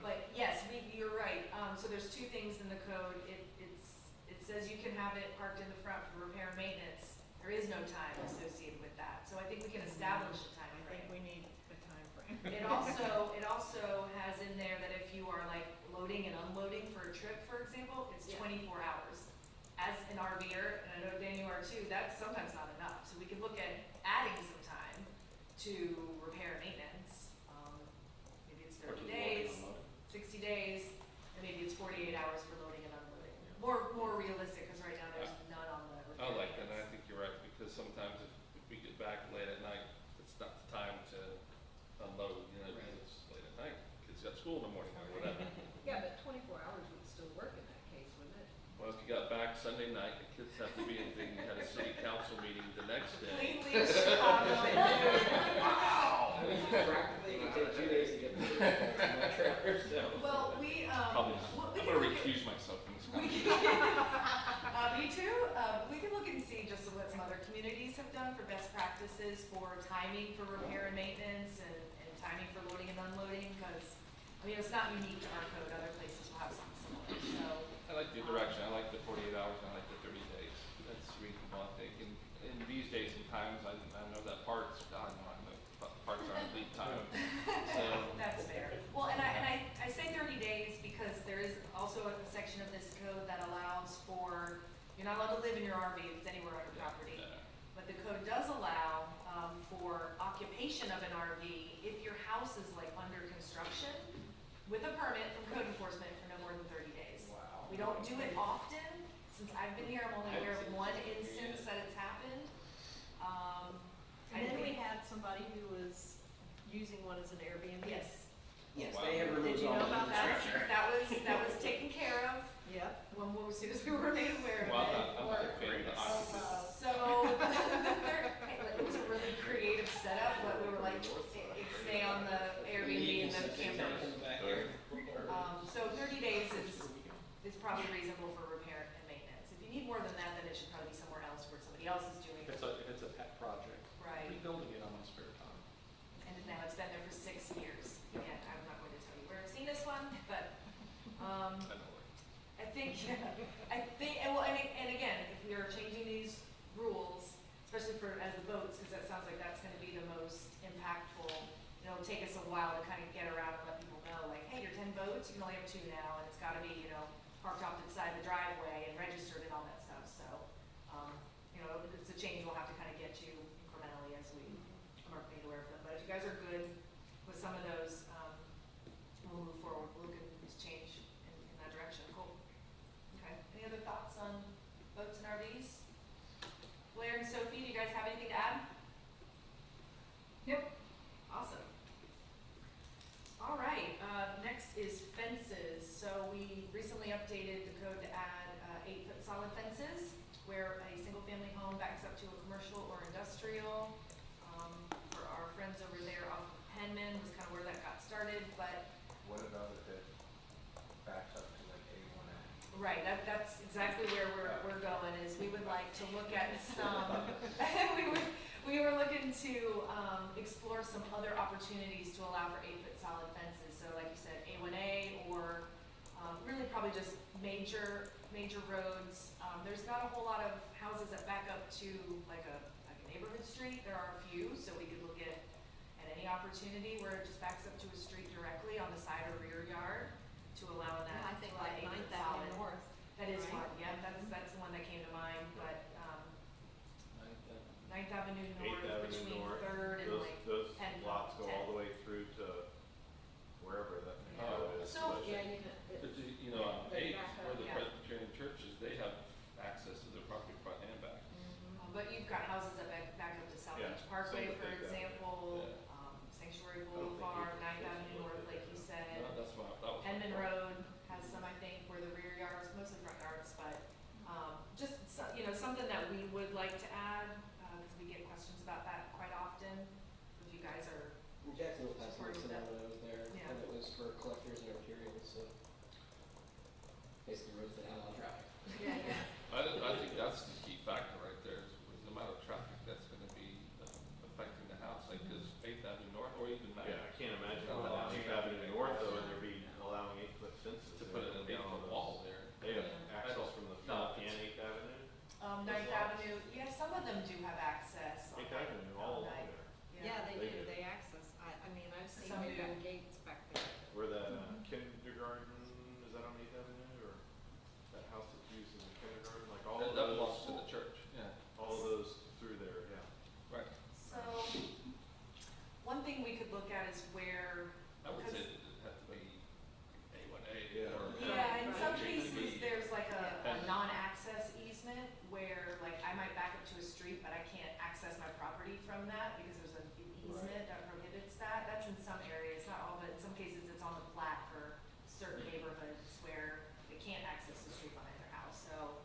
But yes, you're right. So there's 2 things in the code. It says you can have it parked in the front for repair and maintenance. There is no time associated with that. So I think we can establish a time I frame. think we need a time frame. It also has in there that if you are like loading and unloading for a trip, for example, it's Yeah. 24 hours. As an RVer, and I know Dan, you are too, that's sometimes not enough. So we could look at adding some time to repair and maintenance. Maybe it's Or to 30 the days, loading and unloading. 60 days, and maybe it's 48 hours for loading and unloading. More realistic, because right now there's none on the repair. I like and that, and I maintenance. think you're right, because sometimes if we get back late at night, it's not the time to unload, you know, because it's late at night. Kids got school in the morning or whatever. Yeah, but 24 hours would still work in that case, wouldn't it? Well, if you got back Sunday night, the kids have to be in, you had a city council meeting the next day. Completely Chicago. I mean, practically, it could take 2 days to get the my trailer, so. Well, we Probably not. we I'm can gonna look at- recuse myself from this We conversation. me too. We can look and see just what some other communities have done for best practices for timing for repair and maintenance and timing for loading and unloading, because, I mean, it's not unique to our code. Other places will have something similar, so. I like the direction, I like the 48 hours, I like the 30 days. That's reasonable, I think. And in these days and times, I know that parts, God, no, I know parts aren't lead time. So, That's fair. Well, and I say 30 days because there is also a section of this code that allows for, you're not allowed to live in your RV if it's anywhere on your property. yeah. But the code does allow for occupation of an RV if your house is like under construction with a permit from code enforcement for no more than 30 days. Wow. We don't do it often. Since I've been here, I'm only aware of one instance that it's happened. And then we had somebody who was using one as an Airbnb. Yes. Yes, Wow. they have Did removed you all know the about that? infrastructure. That was taken care of Yep. as soon as we were made aware of it. Well, I'm not a fan of the octopus. So, it was a really creative setup, but we were like, it stay on the Airbnb and the camper. So 30 days is probably reasonable for repair and maintenance. If you need more than that, then it should probably be somewhere else where somebody else is doing If it. it's a pet project, Right, rebuilding it on my spare time. and now it's been there for 6 years. Again, I'm not going to tell you where I've seen this one, but, I know it. I think, and again, if we are changing these rules, especially as the boats, because that sounds like that's gonna be the most impactful. It'll take us a while to kind of get around and let people know, like, hey, you're 10 boats, you can only have 2 now, and it's gotta be, parked off to the side of the driveway and registered and all that stuff, so, it's a change we'll have to kind of get to incrementally as we are made aware of them. But if you guys are good with some of those, we'll move forward, we'll look at this change in that direction, cool. Okay, any other thoughts on boats and RVs? Blair and Sophie, do you guys have anything to add? Nope. Awesome. All right, next is fences. So we recently updated the code to add 8-foot solid fences where a single-family home backs up to a commercial or industrial. For our friends over there off of Penman was kind of where that got started, but What about if it backs up to like A1A? right, that's exactly where we're going, is we would like to look at some, we were looking to explore some other opportunities to allow for 8-foot solid fences. So like you said, A1A or really probably just major roads. There's not a whole lot of houses that back up to like a neighborhood street. There are a few, so we could look at any opportunity where it just backs up to a street directly on the side or rear yard to allow that. I think like 8-foot Ninth solid. Avenue North. That is right? one, yeah, that's the one that came to mind, but, Ninth Avenue North, 8th Avenue between North, Third and like, those 10, lots go 10. all the way through to wherever that Oh. is. So- Yeah, But on They 8th, back up, where the yeah. Presbyterian church is, they have access to their property front and back. But you've got houses that back up to South Yeah, Beach Parkway, same with for 8th Avenue. example, Yeah. Sanctuary don't think Boulevard, 8th Ninth is Avenue what North, it like is. you said. That's what, that was. my Penman thought. Road has some, I think, where the rear yards, mostly front yards, but, just, something that we would like to add, because we get questions about that quite often. If you guys are, Jacksonville passed Supportive something of when I was there, Yeah. and it was for collectors and arterials, so basically roads that have a lot of traffic. I think that's the key factor right there, is with the amount of traffic that's gonna be affecting the house, like, 'cause 8th Avenue North, or even Main. Yeah, I can't imagine Oh, on that's 8th Avenue North though, and there'd be allowing 8-foot fences. To put it in the wall there. They have I access don't- from the no, front and it's- 8th Avenue. Ninth lots. Avenue, yeah, some of them do have access. 8th Avenue, all along night. there. Yeah, they They do, do. they access, I mean, I've seen, Some they've do. got gates back there. Where that kindergarten, is that on 8th Avenue, or that house that's used as a kindergarten, like all of That belongs to those, the church, yeah, all of those through there, yeah. right. So, one thing we could look at is where, I would say because- that it had to be A1A Yeah. or. yeah, in some Right. cases, there's like a Yeah. non-access easement where, like, I might back up to a street, but I can't access my property from that because there's an easement that prohibits that. That's in some areas, not all, but in some cases, it's on the plat for certain neighborhoods where they can't access the street behind their house, so.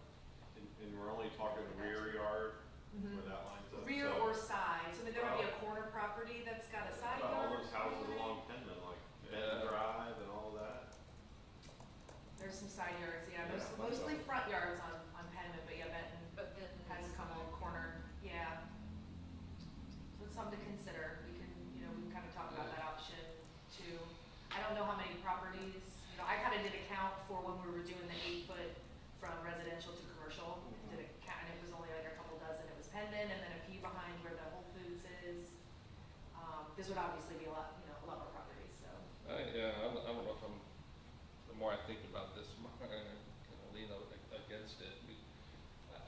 And we're only talking the rear yard, where that lines up. Rear so- or side, so there might be a corner property that's got a side About all yard. those houses along Penman, like Benton Yeah. Drive and all that. There's some side yards, yeah, Yeah, mostly front yards on Penman, but yeah, Benton But then. has a couple corner, yeah. So it's something to consider, we can kind of talk about that option too. I don't know how many properties, I kind of did a count for when we were doing the 8-foot from residential to commercial. Did a count, and it was only like a couple dozen, it was Penman, and then a few behind where the Whole Foods is. This would obviously be a lot more properties, so. I don't know if the more I think about this, the more I'm gonna lean against it.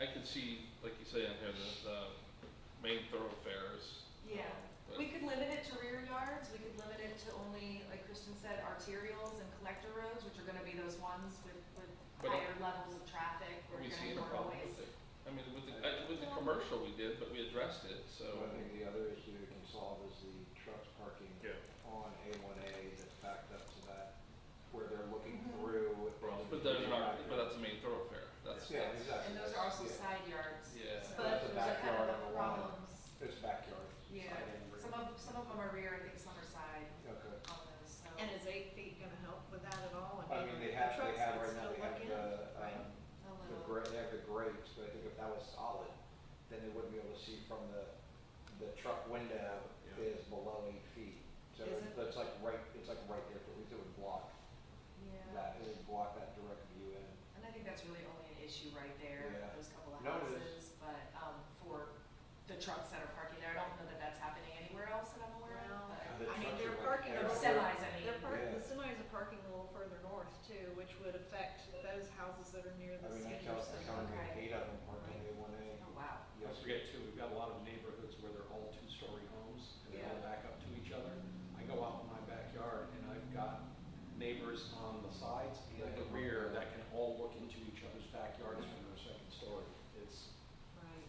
I could see, like you say on here, the main thoroughfares. Yeah, but- we could limit it to rear yards, we could limit it to only, like Kristen said, arterials and collector roads, which are gonna be those ones with But- higher levels of traffic, Are where we you're seeing gonna a have more problem noise. with it? I mean, with the commercial we did, but we addressed it, so. So I think the other issue to consider solve is the trucks parking Yeah. on A1A that's backed up to that, where they're looking through. and But then there's the not, backyard. but that's a main thoroughfare, that's. Yeah, exactly. And those are also Yeah. side yards. Yeah. So But There's a those are kind backyard of on the the one. problems. It's backyard. Yeah, Side and rear. some of them are rear, I think some are side Okay. on those, so. And is 8 feet gonna help with that at all? I mean, they the have, trucks right can now, still they have look in, the, right? A the little. they have the grates, but I think if that was solid, then they wouldn't be able to see from the truck window Yeah. is below 8 feet. So Is it? it's like right there, at least it would block Yeah, that, it would block that direct view in. and I think that's really only an issue right there, Yeah. those couple of No, it houses, but, for the trucks that are parking there, I don't know that that's happening anywhere else that I'm aware Well, of, but. The I mean, trucks they're are like parking, everywhere. Semis, I mean. Yeah. the semis are parking a little further north too, which would affect those houses that are near I the mean, I senior counted center. Okay. 8 of them parking A1A. Oh, wow. Don't forget too, we've got a lot of neighborhoods where they're all two-story homes, and they all Yeah. back up to each other. I go out in my backyard and I've got neighbors on the sides and the rear that can all look into each other's backyards from their second story. It's,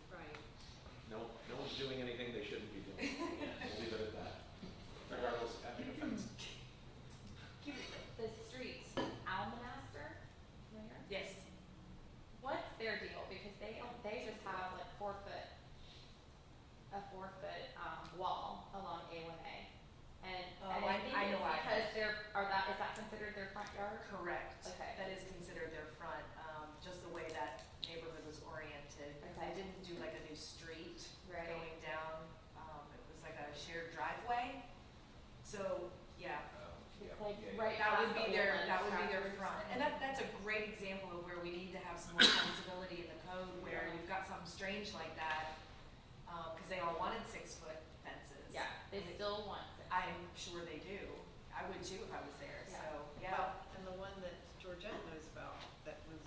Right. no one's doing anything they shouldn't be doing. We'll leave it at that, regardless of having a fence. The streets, Almanaster, familiar? Yes, What's their deal? Because they just have like a 4 foot wall along A1A. And Oh, I think I know it's why. because is that considered their front yard? correct. Okay. That is considered their front, just the way that neighborhood was oriented. Because they Okay. didn't do like a new street Right. going down, it was like a shared driveway. So, yeah, It's like Yeah. right that would past be the their, Woodlands that would be their tractors. front. And that's a great example of where we need to have some more flexibility in the code, where you've got something strange like that, because they all wanted 6-foot fences. Yeah, they still want it. I'm sure they do. I would too if I was there, Yeah. so, yeah. Well, and the one that Georgette knows about, that was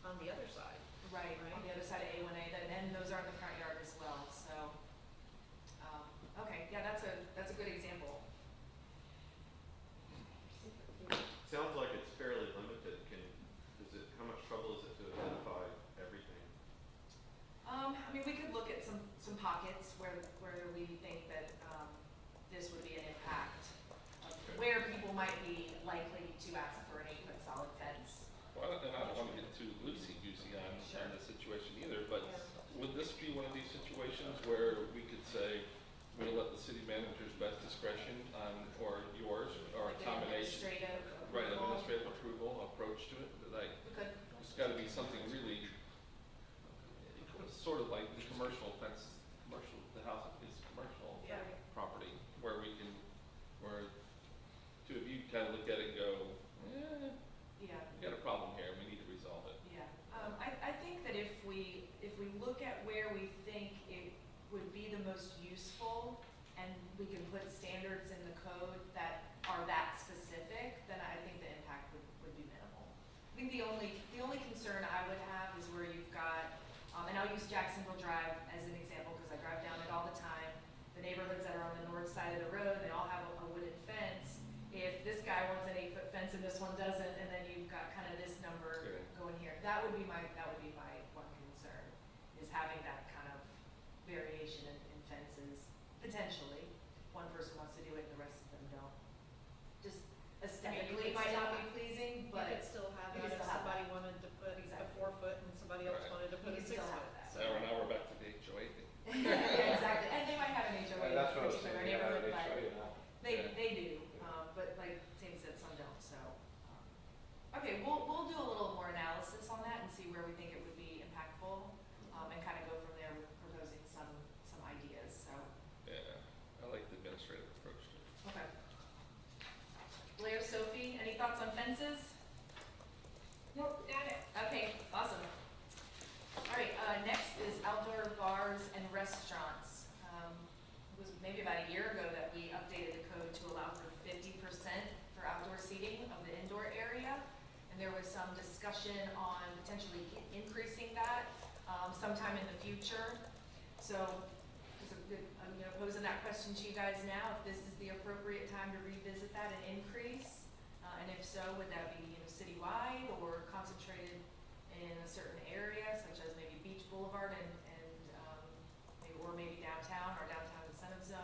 on the other side. Right, on the other side of A1A, and those are in the front yard as well, so. Okay, yeah, that's a good example. Sounds like it's fairly limited. How much trouble is it to identify everything? I mean, we could look at some pockets where we think that, this would be an impact, of where people might be likely to ask for an 8-foot solid fence. Well, and I don't want to get too loosey-goosey on the situation either, but would this be one of these situations where we could say, we're gonna let the city manager's best discretion on, or yours, or a Like an combination? administrative Right, approval. administrative approval approach to it, like, We could, it's gotta be something really, sort of like the commercial fence, the house is commercial yeah. property, where two of you kind of look at it and go, Yeah. we got a problem here, we need to resolve it. Yeah, I think that if we look at where we think it would be the most useful, and we can put standards in the code that are that specific, then I think the impact would be minimal. I think the only concern I would have is where you've got, and I'll use Jacksonville Drive as an example, because I drive down it all the time. The neighborhoods that are on the north side of the road, they all have a wooden fence. If this guy wants an 8-foot fence and this one doesn't, and then you've got kind of this number Yeah. going here, that would be my one concern, is having that kind of variation in fences, potentially. One person wants to do it and the rest of them don't. Just aesthetically could might not still- be pleasing, You but could still have you could that if still have somebody that. wanted to put a Exactly. 4-foot and somebody else Right. wanted to you put a could still 6-foot. have that. So now we're back to the HOA thing. Yeah, exactly, and they might have an HOA in a That's what I was particular thinking, neighborhood, they but show you now. Yeah. they do, but like Tim said, some don't, so. Okay, we'll do a little more analysis on that and see where we think it would be impactful, and kind of go from there with proposing some ideas, so. Yeah, I like the administrative approach to it. Okay. Blair, Sophie, any thoughts on fences? Nope, got it. Okay, awesome. All right, next is outdoor bars and restaurants. It was maybe about a year ago that we updated the code to allow for 50% for outdoor seating of the indoor area. And there was some discussion on potentially increasing that, sometime in the future. So, I'm posing that question to you guys now, if this is the appropriate time to revisit that and increase. And if so, would that be, citywide or concentrated in a certain area, such as maybe Beach Boulevard and maybe downtown or downtown incentive zone?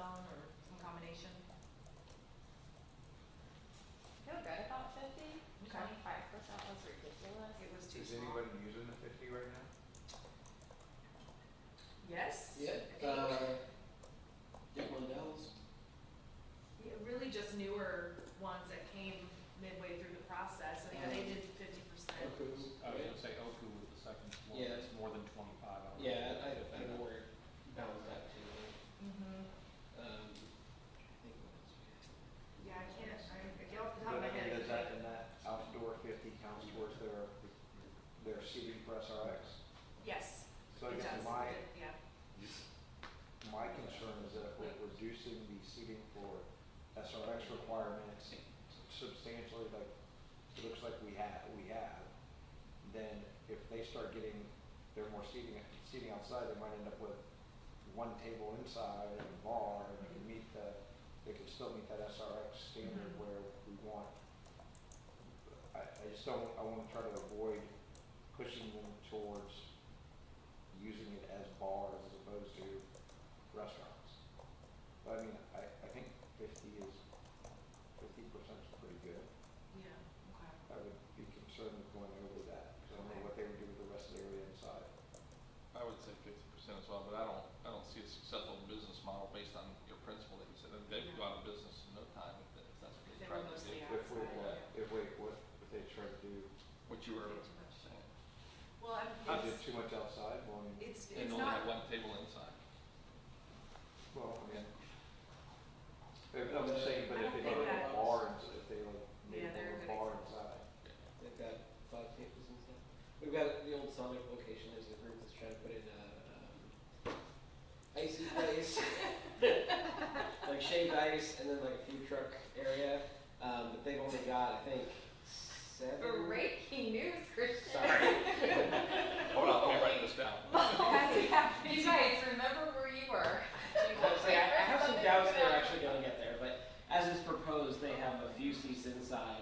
too Is small. anybody using the 50 right now? Yes? Yeah, I think- Dick Lundell's. Yeah, really just newer ones that came midway through the process, so yeah, they did 50%. Oku, I was right? gonna say Oku was the second one, Yeah. that's more than 25. I don't know. Yeah, I know where it balanced out to. Mm-hmm. I think what else we had. Yeah, I can't, I get off the top of But my I mean, head. I does that, can't- and that outdoor 50 counts towards their seating for SRX? Yes, So I it guess does, yeah. my concern is that if we're reducing the seating for SRX requirements substantially, like, it looks like we have, then if they start getting, their more seating outside, they might end up with one table inside and a bar, and they can still meet that SRX standard Mhm. where we want. I just don't, I wanna try to avoid pushing them towards using it as bars as opposed to restaurants. But I mean, I think 50% is pretty good. Yeah, okay. I would be concerned with going over that, because I don't know what they would do with the rest of the area inside. I would say 50% as well, but I don't see a successful business model based on your principle that you said. And they could go out of business in no time if that's what If they they were tried to mostly do. outside. If they try to do, What you were Too much. saying. Well, I I'm, did it's, too much outside, well, I mean, it's And only not, had one table inside. I'm just saying, but I if don't they think go to that- a bar, if they like, Yeah, make they're a a good bar example. inside. They've got 5 tables and stuff. We've got the old Sonic location, there's a group that's trying to put in a, icy place. Like shaved ice and then like a food truck area, but they've only got, I think, 7. Breaking news, Christian. Sorry. Hold on, let me write this down. You guys, remember where you were. I have some doubts they're actually gonna get there, but as it's proposed, they have a few seats inside,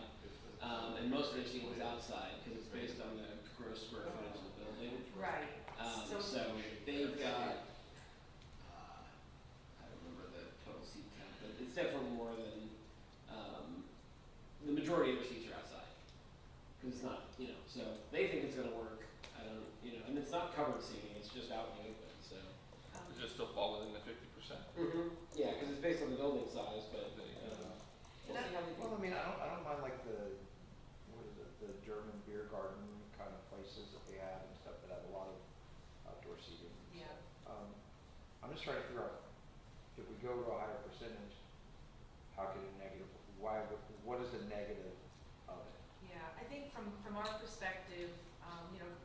and most of their seating is outside, because it's based on the gross square footage of the building. right. So they've got, I don't remember the total seat count, but it's definitely more than, the majority of their seats are outside. Because it's not, so they think it's gonna work, I don't, and it's not covered seating, it's just out in the open, so. Does it still fall within the 50%? Yeah, because it's based on the building size, but, we'll see how they do. Well, I mean, I don't mind like the German beer garden kind of places that they have and stuff that have a lot of outdoor seating. and Yeah. stuff. I'm just trying to figure out, if we go to a higher percentage, how can it negative, what is the negative of it? Yeah, I think from our perspective,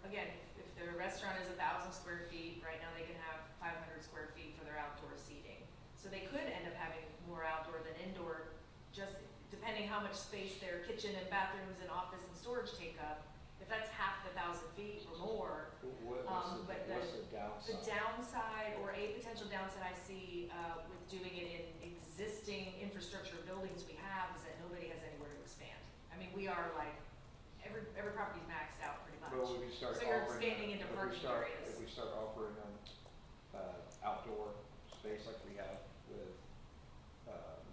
again, if the restaurant is 1,000 square feet, right now they can have 500 square feet for their outdoor seating. So they could end up having more outdoor than indoor, just depending how much space their kitchen and bathrooms and office and storage take up. If that's half the 1,000 feet or more, but What's the the downside? downside, or a potential downside I see with doing it in existing infrastructure buildings we have, is that nobody has anywhere to expand. I mean, we are like, every property's maxed out pretty much. Well, if we start So you're offering, expanding into if we parking start- areas. If we start offering them, outdoor space like we have with,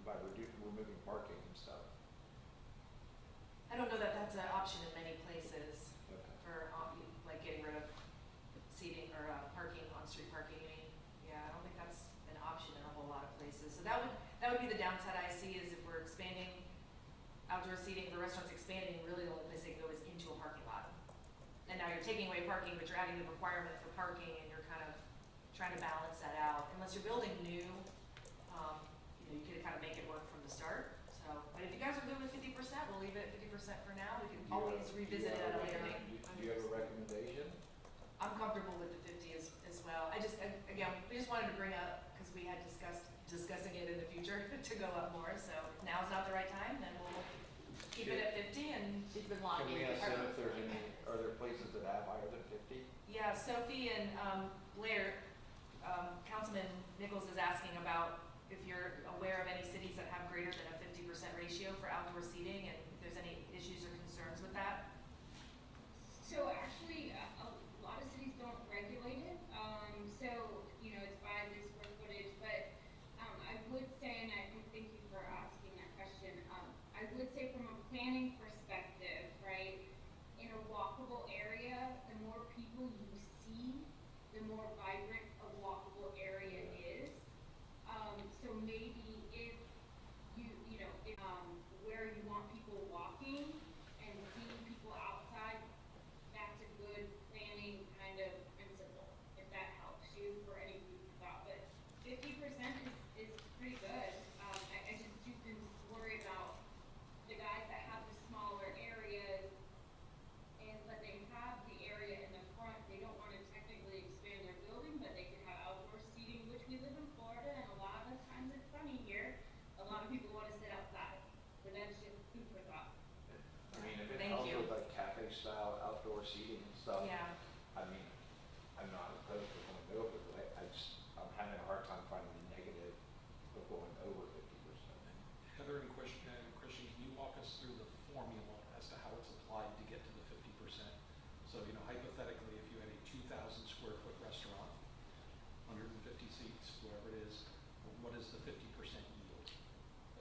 by removing parking and stuff. I don't know that that's an option in many places Okay. for, like, getting rid of seating or parking, on-street parking. I mean, yeah, I don't think that's an option in a whole lot of places. So that would be the downside I see, is if we're expanding outdoor seating, the restaurant's expanding, really the only place they can go is into a parking lot. And now you're taking away parking, but you're adding the requirement for parking, and you're kind of trying to balance that out. Unless you're building new, you could kind of make it work from the start. So, but if you guys are good with 50%, we'll leave it at 50% for now. We can always revisit it at a later date. Do you have a recommendation? I'm comfortable with the 50 as well. Again, we just wanted to bring up, because we had discussing it in the future to go up more. So if now's not the right time, then we'll keep it at 50 and. She's been Can locking. we ask them if there's are there places that have higher than 50? Yeah, Sophie and Blair, Councilman Nichols is asking about if you're aware of any cities that have greater than a 50% ratio for outdoor seating, and if there's any issues or concerns with that. So actually, a lot of cities don't regulate it, so, it's by the square footage, but, I would say, and I thank you for asking that question, I would say from a planning perspective, right, in a walkable area, the more vibrant a walkable area is. So maybe if you know, if, where you want people walking and seeing people outside, that's a good planning kind of principle, if that helps you for any food for thought. But 50% is pretty good. I just do worry about the guys that have the smaller areas, but they have the area in the front. They don't want to technically expand their building, but they can have outdoor seating, which we live in Florida, and a lot of times it's sunny here. A lot of people want to sit outside, but that's just food for thought. I mean, if it Thank helps you. with like cafe style outdoor seating and stuff, Yeah. I mean, I'm not opposed to going over, but I'm having a hard time finding the negative of going over 50%. Heather and Christian, can you walk us through the formula as to how it's applied to get to the 50%? So, you know, hypothetically, if you had a 2,000 square foot restaurant, 150 seats, whatever it is, what is the 50% yield?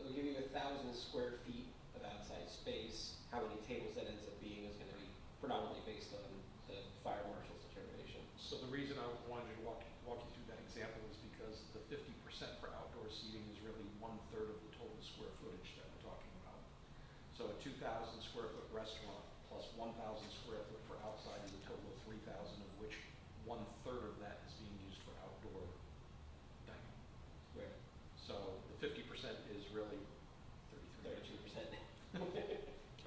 It'll give you 1,000 square feet of outside space. How many tables that ends up being is gonna be predominantly based on the fire marshal's determination. So the reason I wanted you to walk you through that example is because the 50% for outdoor seating is really 1/3 of the total square footage that we're talking about. So a 2,000 square foot restaurant plus 1,000 square foot for outside is a total of 3,000, of which 1/3 of that is being used for outdoor dining. Right. So the 50% is really 33. 32%.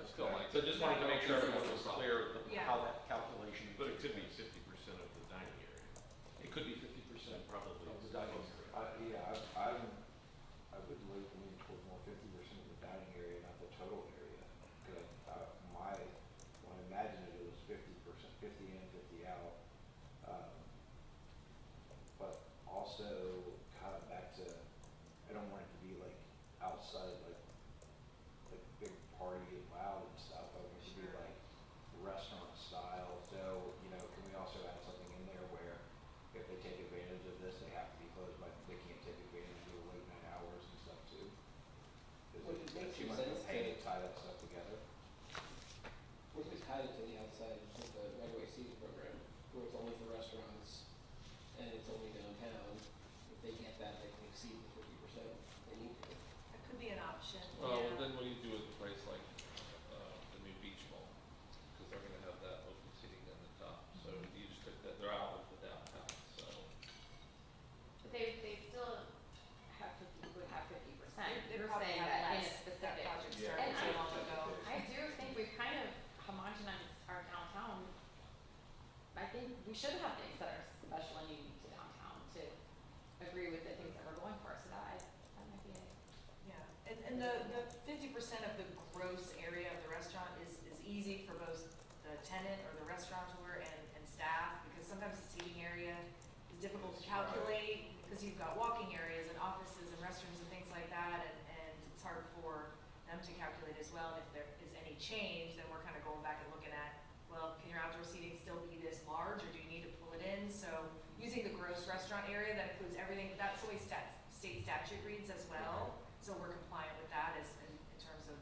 I still like. So just wanted to make sure everyone was It's- clear Yeah. how that calculation. But it could be 50% of the dining area. It could be 50% Probably of the is dining closer. area. I would lean toward more 50% of the dining area, not the total area. Cause when I imagined it was 50%, 50 in, 50 out. But also kind of back to, I don't want it to be like outside, like big party and loud and stuff. I want it to be like restaurant style. So, you know, can we also add something in there where if they take advantage of this, they have to be closed, but they can't take advantage of the late night hours and stuff too? Would it make too some much of sense a pain to- to tie that stuff together? We're just tied it to the outside with the right-of-way seating program, where it's only for restaurants and it's only downtown. If they get that, they can exceed the 50%. They need to. That could be an option, Well, yeah. then what do you do with a place like, the new beach mall? Cause they're gonna have that open seating in the top, so you just took that, they're out of the downtown, so. But they still would have 50%. They You're probably saying have that in a less. That specific. project Yeah. started And so I- long ago. I do think we've kind of homogenized our downtown. I think we should have things that are special and unique to downtown to agree with the things that we're going for, so that might be it. Yeah, and the 50% of the gross area of the restaurant is easy for both the tenant or the restaurateur and staff, because sometimes the seating area is difficult to calculate, because you've got walking areas and offices and restrooms and things like that, and it's hard for them to calculate as well. And if there is any change, then we're kind of going back and looking at, well, can your outdoor seating still be this large, or do you need to pull it in? So using the gross restaurant area, that includes everything, that's the way state statute reads as well. So we're compliant with that as in terms of.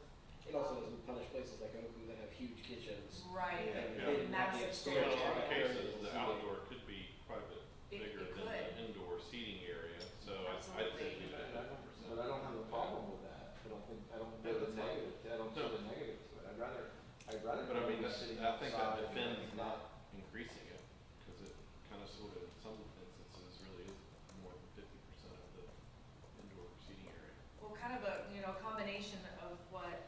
It also doesn't punish places like Oakley that have huge kitchens. Right, Yeah, And yeah. they didn't have the Massive exterior Well, in some area. cases, the outdoor could be quite a bit It- bigger it than could. the indoor seating area, so I'd say Absolutely. do that 100%. But I don't have a problem with that. I don't see the negative, I don't see the negative to it. I'd rather. But I mean, be that's- sitting I think that outside and defends not increasing it, because it kind of sort of, in some instances, really is more than 50% of the indoor seating area. well, kind of a, combination of what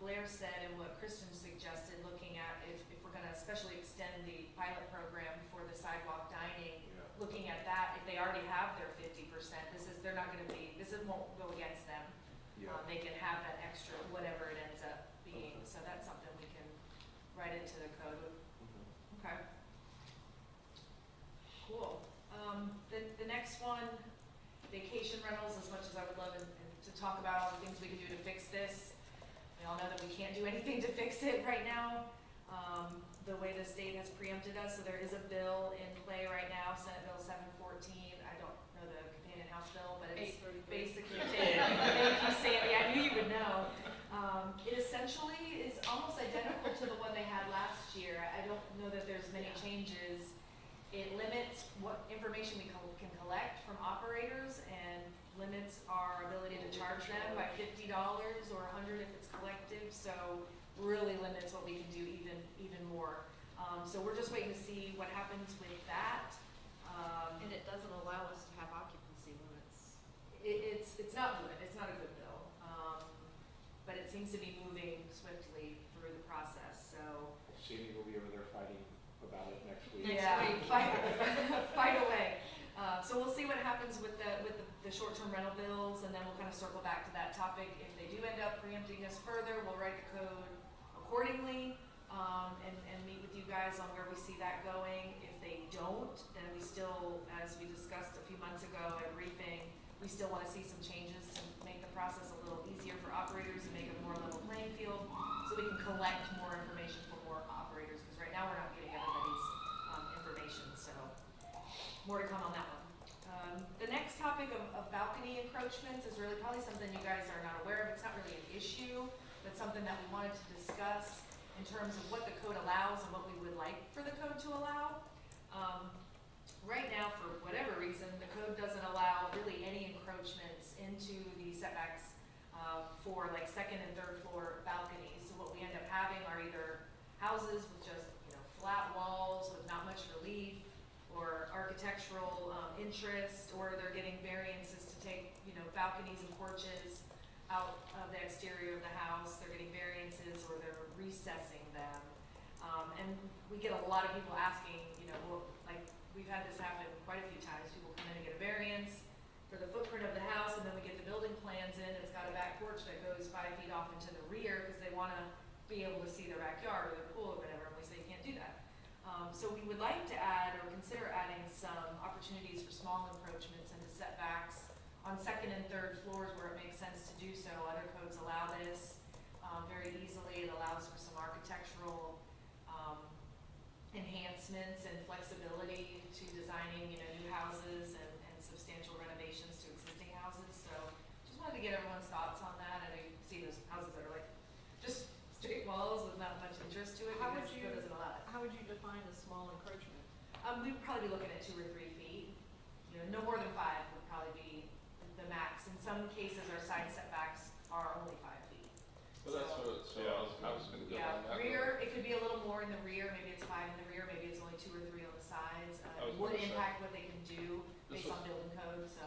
Blair said and what Kristen suggested, looking at if we're gonna especially extend the pilot program for the sidewalk dining, Yeah. looking at that, if they already have their 50%, they're not gonna be, won't go against them. They can have that extra, whatever it ends up being, so that's something we can write into the code. Okay. Cool. The next one, vacation rentals, as much as I would love to talk about all the things we can do to fix this, we all know that we can't do anything to fix it right now. The way the state has preempted us, so there is a bill in play right now, Senate Bill 714. I don't know the companion House bill, but it's 833. basically, thank you, Sandy, I knew you would know. It essentially is almost identical to the one they had last year. I don't know that there's many changes. It limits what or $100 if it's collective, so really limits what we can do even more. So we're just waiting to see what happens with that. And it doesn't allow us to have occupancy limits. It's not good, it's not a good bill, but it seems to be moving swiftly through the process, so. Jamie will be over there fighting about it next week. Yeah, fight away. So we'll see what happens with the short-term rental bills, and then we'll kind of circle back to that topic. If they do end up preempting us further, we'll write the code accordingly, and meet with you guys on where we see that going. If they don't, then we still, as we discussed a few months ago at briefing, we still want to see some changes to make the process a little easier for operators and make it a more level playing field, so we can collect more information from more operators, because right now we're not getting everybody's information, so more to come on that one. The next topic of balcony encroachments is really probably something you guys are not aware of. It's not really an issue, but something that we wanted to discuss in terms of what the code allows and what we would like for the code to allow. Right now, for whatever reason, the code doesn't allow really any encroachments into the setbacks for like second and third floor balconies. So what we end up having are either houses with just, flat walls with not much relief, or architectural interest, or they're getting variances to take, balconies and porches out of the exterior of the house. They're getting variances, or they're recessing them. And we get a lot of people asking, well, like, we've had this happen quite a few times. People come in and get a variance for the footprint of the house, and then we get the building plans in. It's got a back porch that goes 5 feet off into the rear because they want to be able to see their backyard or their pool or whatever, and we say you can't do that. So we would like to add or consider adding some opportunities for small encroachments into setbacks on second and third floors where it makes sense to do so. Other codes allow this very easily. It allows for some architectural enhancements and flexibility to designing, new houses and substantial renovations to existing houses. So just wanted to get everyone's thoughts on that. And you see those houses that are like just straight walls with not much interest to it How because would the you- code doesn't allow it. How would you define a small encroachment? We'd probably be looking at 2 or 3 feet. No more than 5 would probably be the max. In some cases, our side setbacks are only 5 feet. Well, that's what, I was gonna go Yeah, on that. rear, it could be a little more in the rear. Maybe it's 5 in the rear. Maybe it's only 2 or 3 on the sides. I was It would gonna say, impact what they can do this based was- on building code. So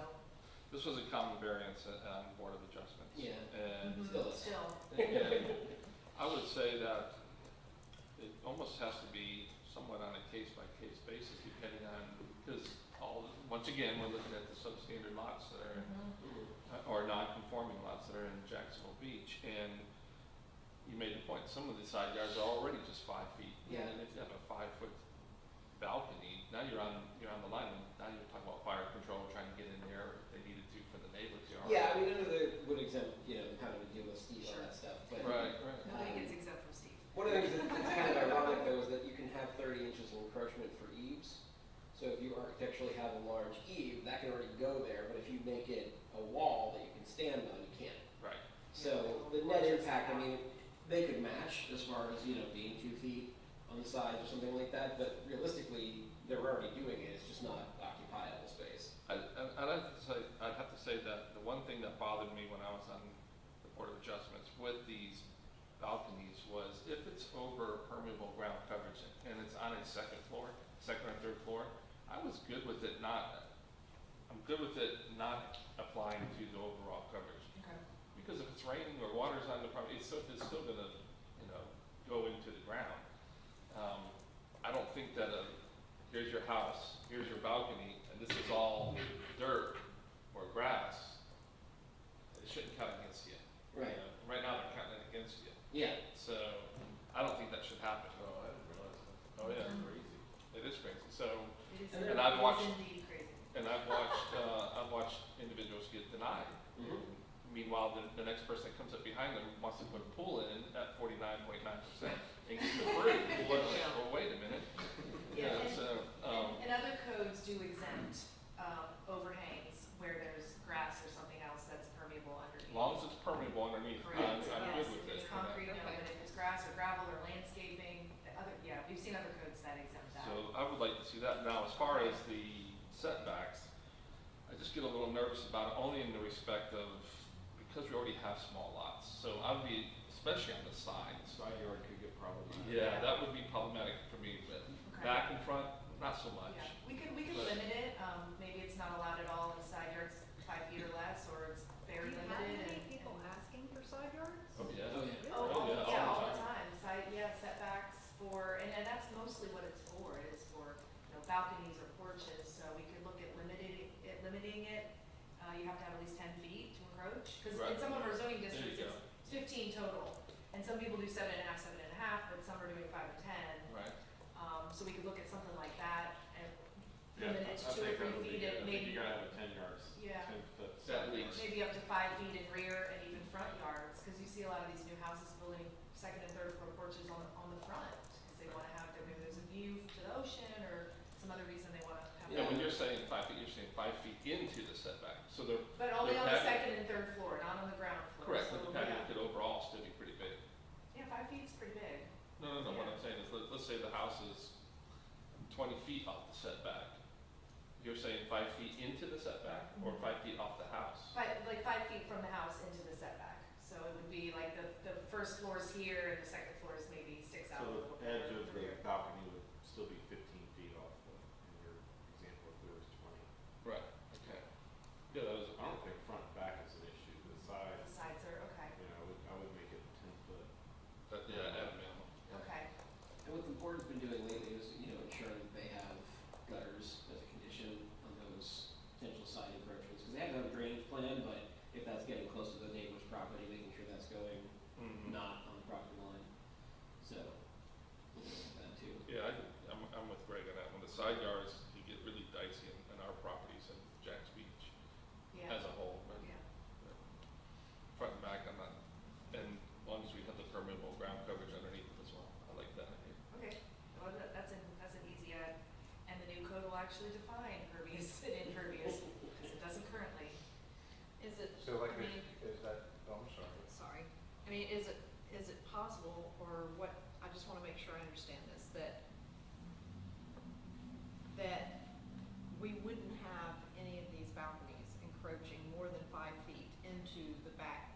This was a common variance on Board of Adjustments. Yeah. And Still is. still, And I would say that it almost has to be somewhat on a case-by-case basis, depending on, because once again, we're looking at the substandard lots that are, or non-conforming lots that are in Jacksonville Beach, and you made the point, some of the side yards are already just 5 feet. Yeah. And if you have a 5-foot balcony, now you're on the line, and now you're talking about fire control, trying to get in there if they needed to for the neighbor's yard. Yeah, I mean, under the, would exempt, having to deal with Steve Sure. on that stuff, but. Right. nobody gets exempt from Steve. One of the things that's kind of ironic though is that you can have 30 inches of encroachment for eaves. So if you architecturally have a large eave, that can already go there, but if you make it a wall that you can stand on, you can't. Right. So the net impact, I mean, they could match as far as, being 2 feet on the sides or something like that, but realistically, they're already doing it, it's just not occupiable space. I'd have to say that the one thing that bothered me when I was on the Board of Adjustments with these balconies was if it's over permeable ground coverage and it's on a second or third floor, I was good with it not applying to the overall coverage. Okay. Because if it's raining or water's on the property, it's still gonna, go into the ground. I don't think that here's your house, here's your balcony, and this is all dirt or grass. It shouldn't count against you. Right. Right now, they're counting it against you. Yeah. So, I don't think that should happen. Oh, I didn't realize that. Oh, yeah. Crazy. It is crazy. So, It is, And it I've is watched- indeed crazy. and I've watched individuals get denied. Mhm. Meanwhile, the next person that comes up behind them wants to put a pool in at 49.9% and get it free. Well, wait a minute. Yeah, and- So, And other codes do exempt overhangs where there's grass or something else that's permeable underneath. as long as it's permeable underneath, I'm Correct. good Yes, with if it. it's concrete, no, but if it's grass or gravel or landscaping, we've seen other codes that exempt that. So I would like to see that. Now, as far as the setbacks, I just get a little nervous about it, only in the respect of, because we already have small lots, so I would be, especially on the sides. Side yard could get problematic. Yeah, that would be problematic for me, but Okay. back and front, not so much. Yeah, we could But- limit it, maybe it's not allowed at all in side yards, 5 feet or less, or it's very Do you limited have and. any people asking for side yards? Oh, yeah. Oh, yeah. Oh, Oh, yeah, yeah, all all the the time, side, yeah, setbacks for, and that's mostly what it's for, is for, balconies or porches, so we could look at limiting it. You have to have at least 10 feet to encroach, because in Right. some of our zoning There you districts, it's 15 total, and some people do 7.5, 7.5, but some are doing 5 to 10. Right. So we could look at something like that, and Yeah, limit it I to 2 or think that 3 would be feet, good. and I think maybe, you gotta have a 10 yards, Yeah. 10 foot. At side least. yard. maybe up to 5 feet in rear and even front yards, because you see a lot of these new houses building second and third floor porches on the front, because they wanna have, maybe there's a view to the ocean, or some other reason they wanna have. Yeah, when you're saying 5 feet, you're saying 5 feet into the setback, so they're, But only the on the patio- second and third floor, not on the ground floor. correct, So, but the patio yeah. could overall still be pretty big. Yeah, 5 feet's pretty big. No, what Yeah. I'm saying is, let's say the house is 20 feet off the setback. You're saying 5 feet into the setback, or 5 feet off the house? Like 5 feet from the house into the setback. So it would be like the first floor's here and the second floor is maybe sticks out a little So bit. the edge of from the here. balcony would still be 15 feet off in your example, if there was 20. Right, okay. Yeah, that was, I don't think front and back is an issue, the The sides, sides are, okay, I would make it 10 foot. yeah, at a minimum. okay. And what the board's been doing lately is, ensuring that they have gutters as a condition on those potential side encroachments. Because they have to have a drainage plan, but if that's getting close to the neighbor's property, making sure that's going Mhm. not on the property line. So, we'll look at that too. Yeah, I'm with Greg on that one. The side yards, you get really dicey in our properties in Jack's Beach Yeah. as a whole. But Yeah. front and back, I'm not, and as long as we have the permeable ground coverage underneath it as well. I like that idea. Okay, well, that's an easy add, and the new code will actually define pervious and impervious, because it doesn't currently. Is it, So like, I mean, is that, oh, I'm sorry. sorry, I mean, is it possible, or what, I just wanna make sure I understand this, that we wouldn't have any of these balconies encroaching more than 5 feet into the back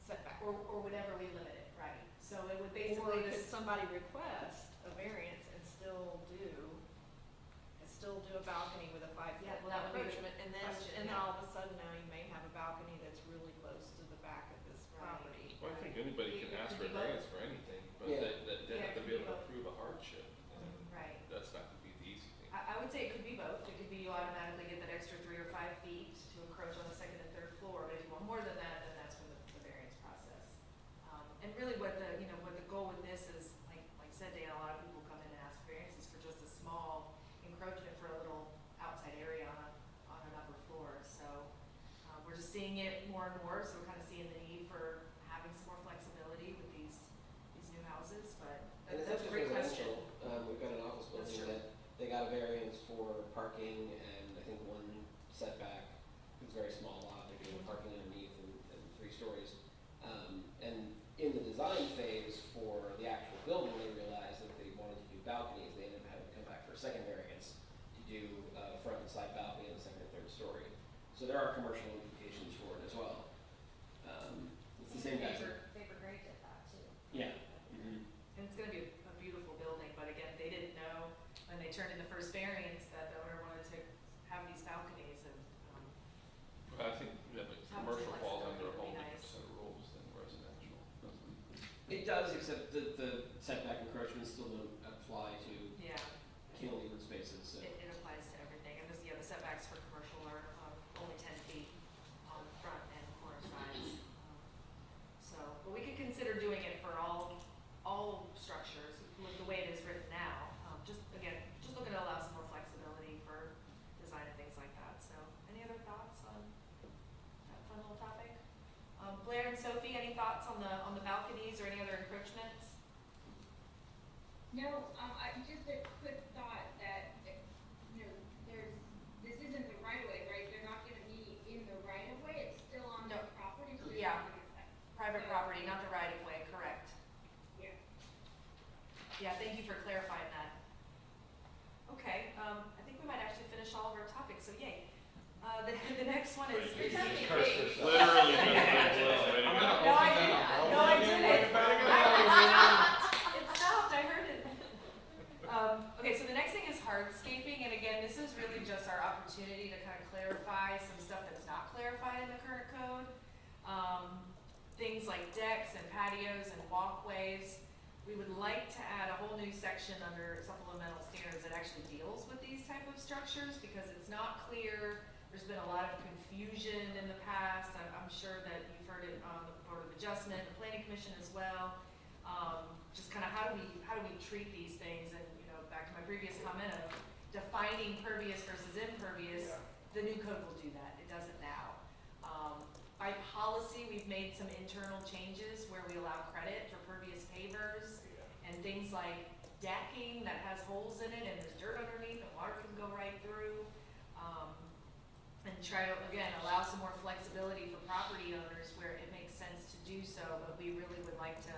setback? Or whatever we limit it, right, so it would Or basically could just, somebody request a variance and still do a balcony with a 5 Yeah, foot well, that would be the encroachment, and then, question, and then yeah. all of a sudden now you may have a balcony that's really close to the back of this Right. property. Well, I think anybody can It ask could for a be both. variance for anything, but Yeah. they Yeah, have it to could be be able to both. prove a hardship. And right. that's not gonna be the easy thing. I would say it could be both. It could be you automatically get that extra 3 or 5 feet to encroach on the second and third floor, but if you want more than that, then that's when the variance process. And really what the goal with this is, like you said, Dan, a lot of people come in and ask variances for just a small encroachment for a little outside area on an upper floor. So, we're just seeing it more and more, so we're kind of seeing the need for having some more flexibility with these new houses, but And it's that's a not just great question. residential. We've got an office That's building true. that they got a variance for parking and I think one setback. It's a very small lot, they're doing parking underneath and 3 stories. And in the design phase for the actual building, they realized that they wanted to do balconies. They ended up having to come back for a second variance to do front and side balcony in the second and third story. So there are commercial implications for it as well. It's the same guys. Vapor Gray did that too. Yeah. Mm-hmm. And it's gonna be a beautiful building, but again, they didn't know when they turned in the first variance that the owner wanted to have these balconies and, But I think, yeah, but Some commercial falls flexibility under a would whole be different nice. set of rules than residential, doesn't it? It does, except that the setback encroachments still don't apply to yeah, cantilevered spaces, so. it applies to everything. And this, the setbacks for commercial are, only 10 feet on the front and corner sides. So, but we could consider doing it for all structures with the way it is written now. Just looking to allow some more flexibility for design and things like that. So, any other thoughts on that fun little topic? Blair and Sophie, any thoughts on the balconies or any other encroachments? No, I just a quick thought that, this isn't the right of way, right? They're not gonna be in the right of way, it's still on their No. property, so Yeah. they're not gonna affect. Private So- property, not the right of way, correct. Yeah. Yeah, thank you for clarifying that. Okay, I think we might actually finish all of our topics, so yay. The next one is. You're telling me Curse big. yourself. Literally just like this, waiting I'm to gonna go. No, I open didn't. that up. No, I didn't. It stopped, I heard it. Okay, so the next thing is hardscaping, and again, this is really just our opportunity to kind of clarify some stuff that's not clarified in the current code. Things like decks and patios and walkways. We would like to add a whole new section under supplemental standards that actually deals with these type of structures, because it's not clear. There's been a lot of confusion in the past. I'm sure that you've heard it on the Board of Adjustment, the Planning Commission as well. Just kind of how do we treat these things, and, you know, back to my previous comment of defining pervious versus impervious, the new code will do that. It doesn't now. By policy, we've made some internal changes where we allow credit for pervious pavers and things like decking that has holes in it and there's dirt underneath and water can go right through. And try to, again, allow some more flexibility for property owners where it makes sense to do so, but we really would like to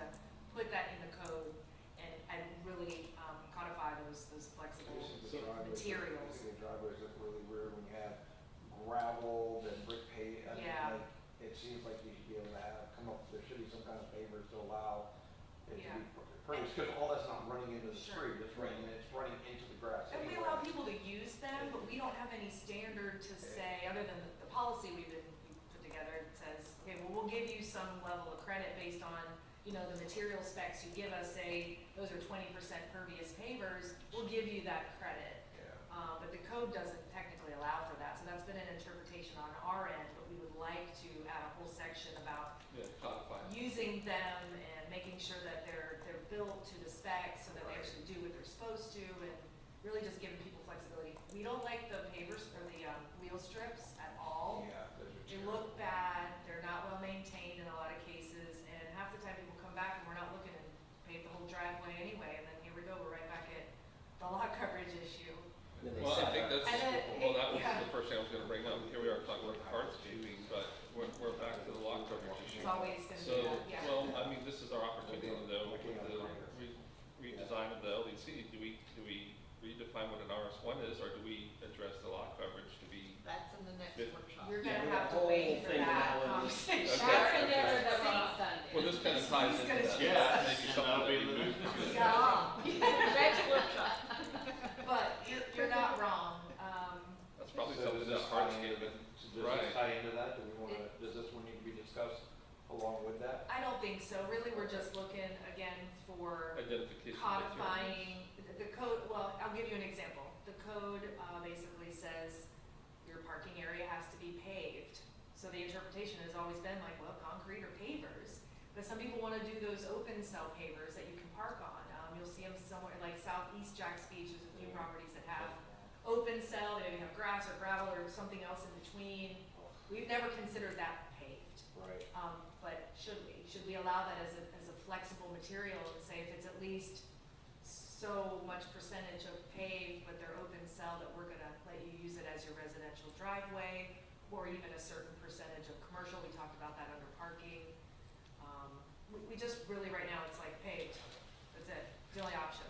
put that in the code and really codify those flexible materials. The driveways look really weird when you have gravel and brick pave. I mean, Yeah. like, it seems like you should be able to there should be some kind of pavers to allow it to Yeah. be pervious, because all that's not running into the Sure. street, it's running into the grass. And we anyway. allow people to use them, but we don't have any standard to say, other than the policy we put together, it says, okay, well, we'll give you some level of credit based on, you know, the material specs you give us, say, those are 20% pervious pavers, we'll give you that credit. Yeah. But the code doesn't technically allow for that, so that's been an interpretation on our end, but we would like to add a whole section about Yeah, codify. using them and making sure that they're built to the specs so that they actually do what they're supposed to, and really just giving people flexibility. We don't like the pavers or the wheel strips at all. Yeah, those are They terrible. look bad, they're not well maintained in a lot of cases, and half the time people come back and we're not looking and pave the whole driveway anyway, and then here we go, we're right back at the lot coverage issue. And then they Well, I set think up. that's, And then well, that was yeah. the first thing I was gonna bring up. Here we are talking about hardscaping, but we're back to the lot coverage issue. It's always gonna be So, that, yeah. well, I mean, this is our opportunity though, with the redesign of the LDC. Do we redefine what an RS1 is, or do we address the lot coverage to be? That's in the next Good. workshop. You're Yeah, gonna we have got to a wait whole for thing that now and- conversation. Okay. That's in there that we're not done. Well, this kind of ties He's into gonna that. do Yeah, that. Maybe and something that'll that be we the move next to. Yeah. Next workshop. But you're not wrong. That's probably So something does that this tie into hardscaping. Does Right. this tie into that? Do we wanna, does this one need to be discussed along with that? I don't think so. Really, we're just looking again for Identification. codifying the code. Well, I'll give you an example. The code basically says your parking area has to be paved. So the interpretation has always been like, well, concrete or pavers. But some people want to do those open cell pavers that you can park on. You'll see them somewhere like southeast Jack's Beach. There's a few properties that have open cell. They maybe have grass or gravel or something else in between. We've never considered that paved. Right. But should we? Should we allow that as a flexible material and say if it's at least so much percentage of paved with their open cell that we're gonna let you use it as your residential driveway, or even a certain percentage of commercial? We talked about that under parking. We just really, right now, it's like paved. That's it. It's the only option.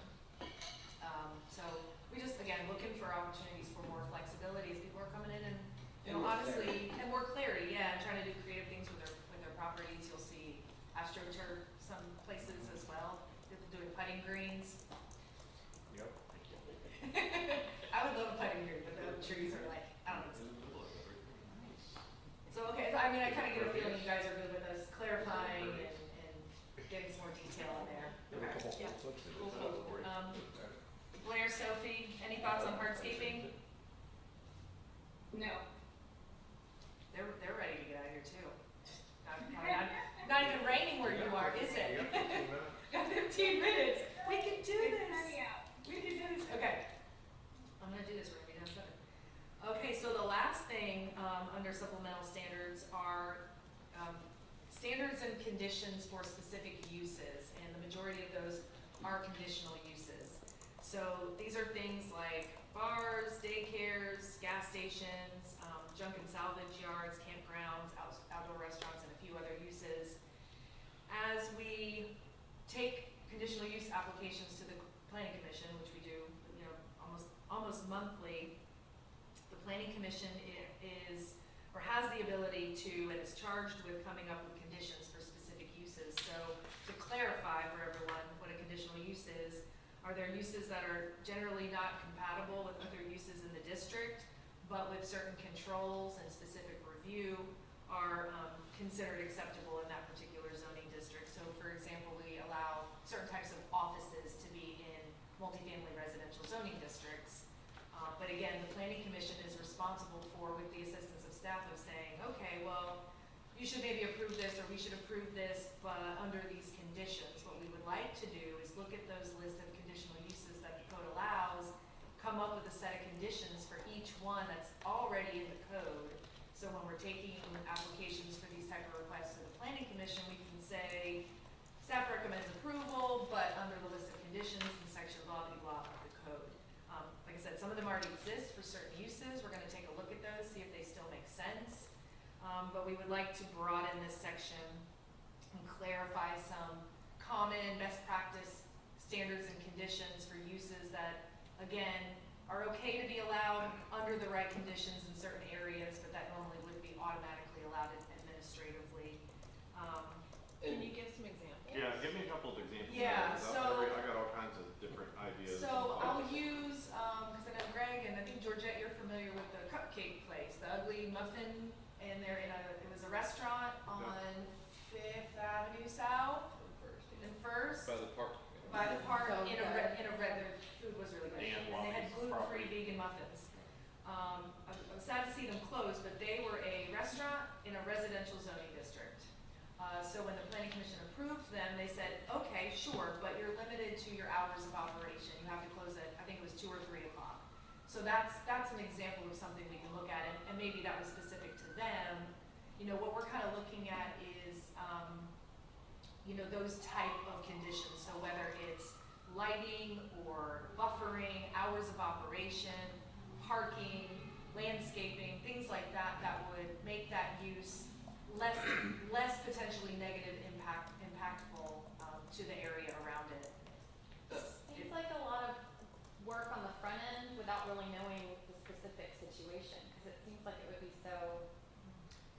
So we just, again, looking for opportunities for more flexibility as people are coming in and, you know, And more honestly, and more clarity, yeah, and trying to do creative things with their properties. You'll see AstroTurf some places as well, people doing putting greens. Yep. I would love a putting green, but the trees are like, I don't know. So, okay, so I mean, I kind of get a feeling you guys are good with us clarifying and getting some more detail in there. Okay, yeah. Cool. Blair, Sophie, any thoughts on hardscaping? No. They're ready to get out of here too. Not even raining where you are, is it? Got 15 minutes. We can do It's this. sunny out. We can do this. Okay. I'm gonna do this. We're gonna be done soon. Okay, so the last thing under supplemental standards are standards and conditions for specific uses, and the majority of those are conditional uses. So these are things like bars, daycares, gas stations, junk and salvage yards, campgrounds, outdoor restaurants, and a few other uses. As we take conditional use applications to the Planning Commission, which we do, you know, almost monthly, the Planning Commission is or has the ability to, and is charged with coming up with conditions for specific uses. So to clarify for everyone what a conditional use is, are there uses that are generally not compatible with other uses in the district, but with certain controls and specific review are considered acceptable in that particular zoning district. So for example, we allow certain types of offices to be in multifamily residential zoning districts. But again, the planning commission is responsible for, with the assistance of staff, of saying, okay, well, you should maybe approve this, or we should approve this, but under these conditions. What we would like to do is look at those list of conditional uses that the code allows, come up with a set of conditions for each one that's already in the code. So when we're taking applications for these type of requests to the planning commission, we can say, staff recommends approval, but under the list of conditions in section blah, blah, blah of the code. Like I said, some of them already exist for certain uses. We're gonna take a look at those, see if they still make sense. But we would like to broaden this section and clarify some common best practice standards and conditions for uses that, again, are okay to be allowed under the right conditions in certain areas, but that normally would be automatically allowed administratively. Can you give some examples? Yeah, give me a couple of examples. Yeah, I got all kinds of different ideas. So I'll use, because I know Greg and I think Georgette, you're familiar with the cupcake place, the Ugly Muffin, and it was a restaurant on Fifth Avenue South and First. By the park. By the park, So in a red, their food was really good. And And they had waffles, gluten-free probably. vegan muffins. I'm sad to see them close, but they were a restaurant in a residential zoning district. So when the planning commission approved them, they said, okay, sure, but you're limited to your hours of operation. You have to close at, I think it was 2 or 3 o'clock. So that's an example of something we can look at, and maybe that was specific to them. You know, what we're kind of looking at is, you know, those type of conditions. So whether it's lighting or buffering, hours of operation, parking, landscaping, things like that, that would make that use less potentially negative impactful to the area around it. Seems like a lot of work on the front end without really knowing the specific situation, because it seems like it would be so.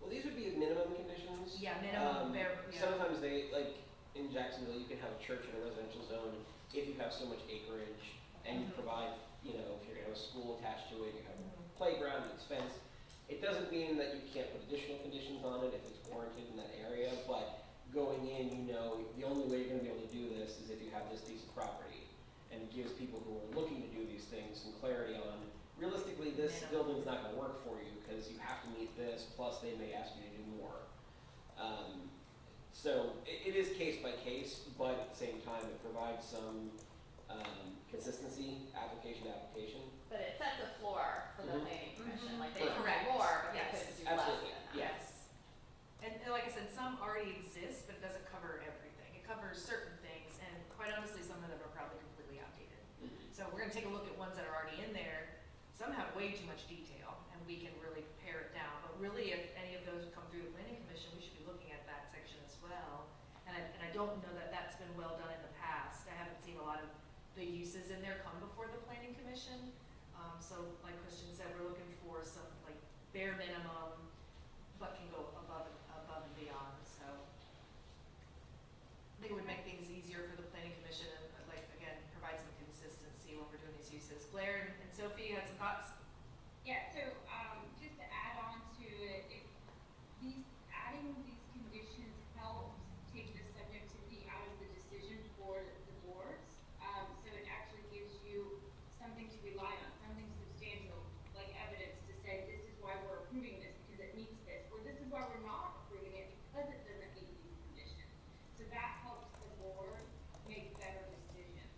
Well, these would be minimum conditions. Yeah, minimum bare, yeah. Sometimes they, like, in Jacksonville, you can have a church in a residential zone if you have so much acreage and you provide, you know, if you're gonna have a school attached to it, you have a playground, it's fenced. It doesn't mean that you can't put additional conditions on it if it's warranted in that area, but going in, you know, the only way you're gonna be able to do this is if you have this piece of property. And it gives people who are looking to do these things some clarity on, realistically, this building's not gonna work for you because you have to meet this, plus they may ask you to do more. So it is case by case, but at the same time, it provides some consistency, application to application. But it sets a floor for the Mhm. planning commission, Mhm. like they can Correct. do more, but they Yes. couldn't do less Absolutely. than that. Yes. And like I said, some already exist, but it doesn't cover everything. It covers certain things, and quite honestly, some of them are probably completely outdated. So we're gonna take a look at ones that are already in there. Some have way too much detail, and we can really pare it down. But really, if any of those come through the planning commission, we should be looking at that section as well. And I don't know that that's been well done in the past. I haven't seen a lot of the uses in there come before the planning commission. So like Christian said, we're looking for some like bare minimum, but can go above and beyond, so. I think it would make things easier for the planning commission and like, again, provide some consistency when we're doing these uses. Blair and Sophie, you had some thoughts? Yeah, so, just to add on to it, if adding these conditions helps take the subjectivity out of the decision for the boards. So it actually gives you something to rely on, something substantial, like evidence to say, this is why we're approving this because it meets this, or this is why we're not approving it because it doesn't meet these conditions. So that helps the board make better decisions.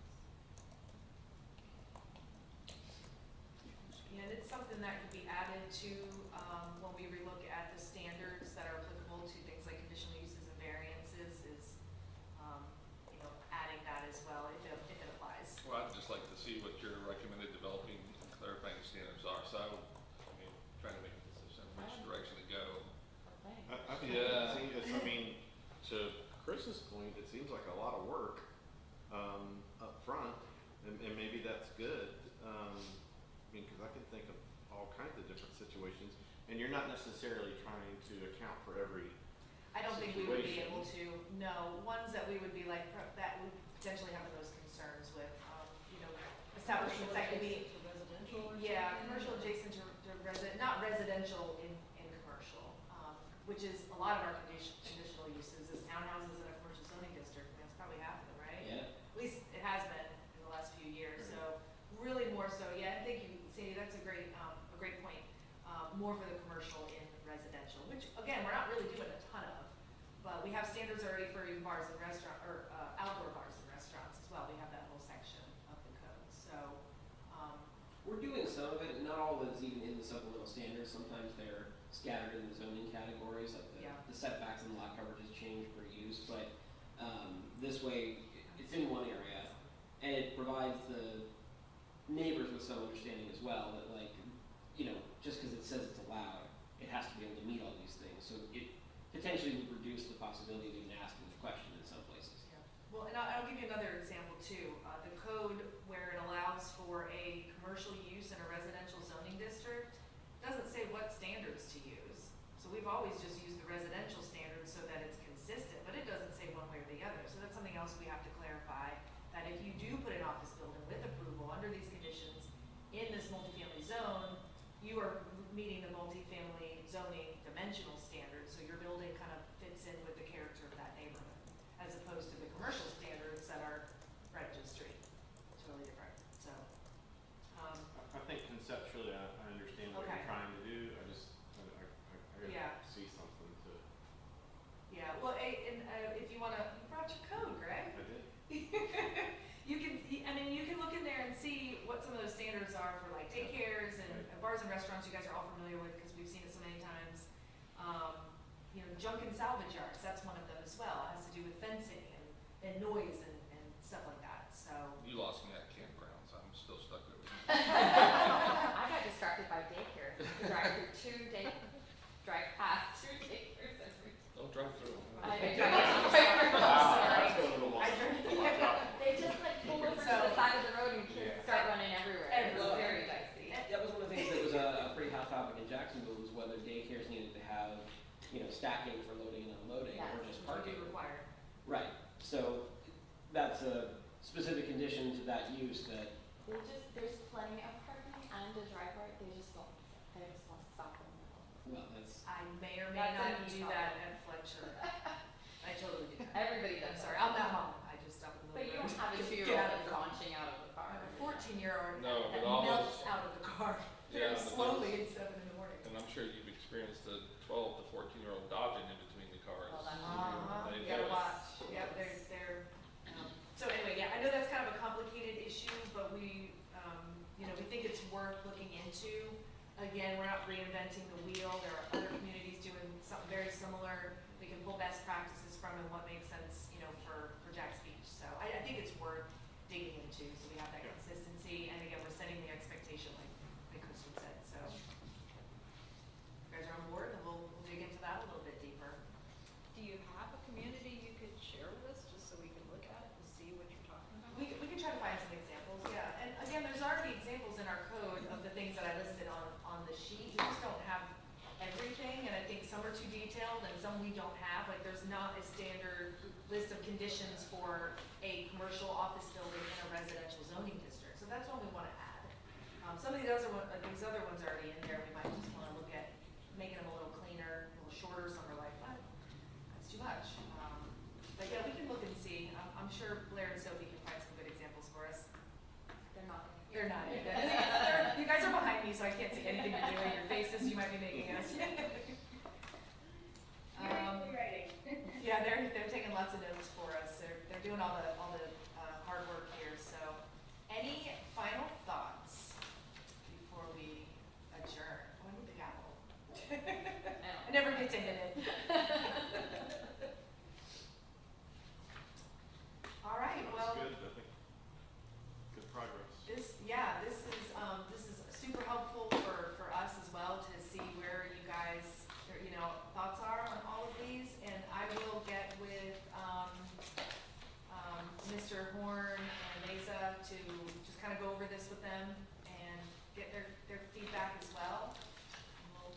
And it's something that could be added to, when we relook at the standards that are applicable to things like conditional uses and variances is, you know, adding that as well if it applies. Well, I'd just like to see what your recommended developing and clarifying standards are, so I mean, trying to make a decision on which direction to go. I think Yeah. I mean, to Chris's point, it seems like a lot of work up front, and maybe that's good. I mean, because I can think of all kinds of different situations. And you're not necessarily trying to account for every, I don't think we would be Situation. able to, no, ones that we would be like, that would potentially have those concerns with, you know, establishments that could be, Commercial residential or yeah, something? commercial adjacent to not residential in commercial, which is a lot of our conditional uses, is townhouses in a commercial zoning district, and that's probably half of them, right? Yeah. At least it has been in the last few years, so really more so, yeah, and thank you, Sandy, that's a great point. More for the commercial in residential, which, again, we're not really doing a ton of, but we have standards already for even bars and restaurant, or outdoor bars and restaurants as well, we have that whole section of the code, so, We're doing some of it, not all is even in the supplemental standards, sometimes they're scattered in the zoning categories, like Yeah. the setbacks and lot coverages change per use, but, this way, it's in one area, and it provides the neighbors with some understanding as well, that like, you know, just because it says it's allowed, it has to be able to meet all these things, so it potentially would reduce the possibility of even asking the question in some places. yeah. Well, and I'll give you another example too, the code where it allows for a commercial use in a residential zoning district doesn't say what standards to use. So we've always just used the residential standards so that it's consistent, but it doesn't say one way or the other. So that's something else we have to clarify, that if you do put an office building with approval under these conditions in this multifamily zone, you are meeting the multifamily zoning dimensional standards, so your building kind of fits in with the character of that neighborhood, as opposed to the commercial standards that are right up the street, totally different, so. I think conceptually, I understand what Okay. you're trying to do, I Yeah. gotta see something to, Yeah, well, if you wanna, you brought your code, Greg. I did. You can look in there and see what some of those standards are for like daycares and bars and restaurants you guys are all familiar with, because we've seen it so many times. You know, junk and salvage yards, that's one of them as well, it has to do with fencing and noise and stuff like that, so. You lost me at campground, so I'm still stuck over here. I got distracted by daycare. Drive past two daycares every Don't drive through. I Wow, Sorry. that's going a little long. They just like pull over to the side of the road and kids start running everywhere. It was Everywhere. very dicey. That was one of the things that was a pretty hot topic in Jacksonville, was whether daycares needed to have, you know, stacking for loading and unloading, or Yes. just Which would parking. be required. Right, so that's a specific condition to that use that, There's plenty of parking and a driveway, they just won't stop in the middle. well, that's, I may or may That's not a do huge that problem. at Fletcher. I totally do that. Everybody I'm does. sorry, I'm not mom, I just stop in the But you middle don't of have a the road. two-year-old that's launching out of the I car. have a 14-year-old No, that but all melts those- out of the car Yeah, very but slowly those- at 7 in the morning. And I'm sure you've experienced the 12 to 14-year-old dodging in between the cars. Well, that's They You do gotta it. watch, yeah, so anyway, yeah, I know that's kind of a complicated issue, but we, you know, we think it's worth looking into. Again, we're not reinventing the wheel, there are other communities doing something very similar, we can pull best practices from and what makes sense, you know, for Jack's Beach. So I think it's worth digging into, so we have that consistency, and again, we're setting the expectation like Kristen said, so. You guys are on board, and we'll dig into that a little bit deeper. Do you have a community you could share with us, just so we can look at it and see what you're talking about? We can try to find some examples, yeah. And again, there's already examples in our code of the things that I listed on the sheet. We just don't have everything, and I think some are too detailed and some we don't have. Like, there's not a standard list of conditions for a commercial office building in a residential zoning district. So that's one we want to add. Some of these other ones are already in there. We might just want to look at making them a little cleaner, a little shorter. Some are like, what? That's too much. But yeah, we can look and see. I'm sure Blair and Sophie can find some good examples for us. They're not. They're not. You guys are behind me, so I can't see anything you're doing. Your faces you might be making us. You're writing. Yeah, they're taking lots of notes for us. They're doing all the hard work here. So, any final thoughts before we adjourn? Oh, I need the gavel. I never get to hit it. All right. Well. That's good, I think, good progress. This is super helpful for us as well to see where you guys, you know, thoughts are on all of these. And I will get with, Mr. Horn and Mesa to just kind of go over this with them and get their feedback as well. And we'll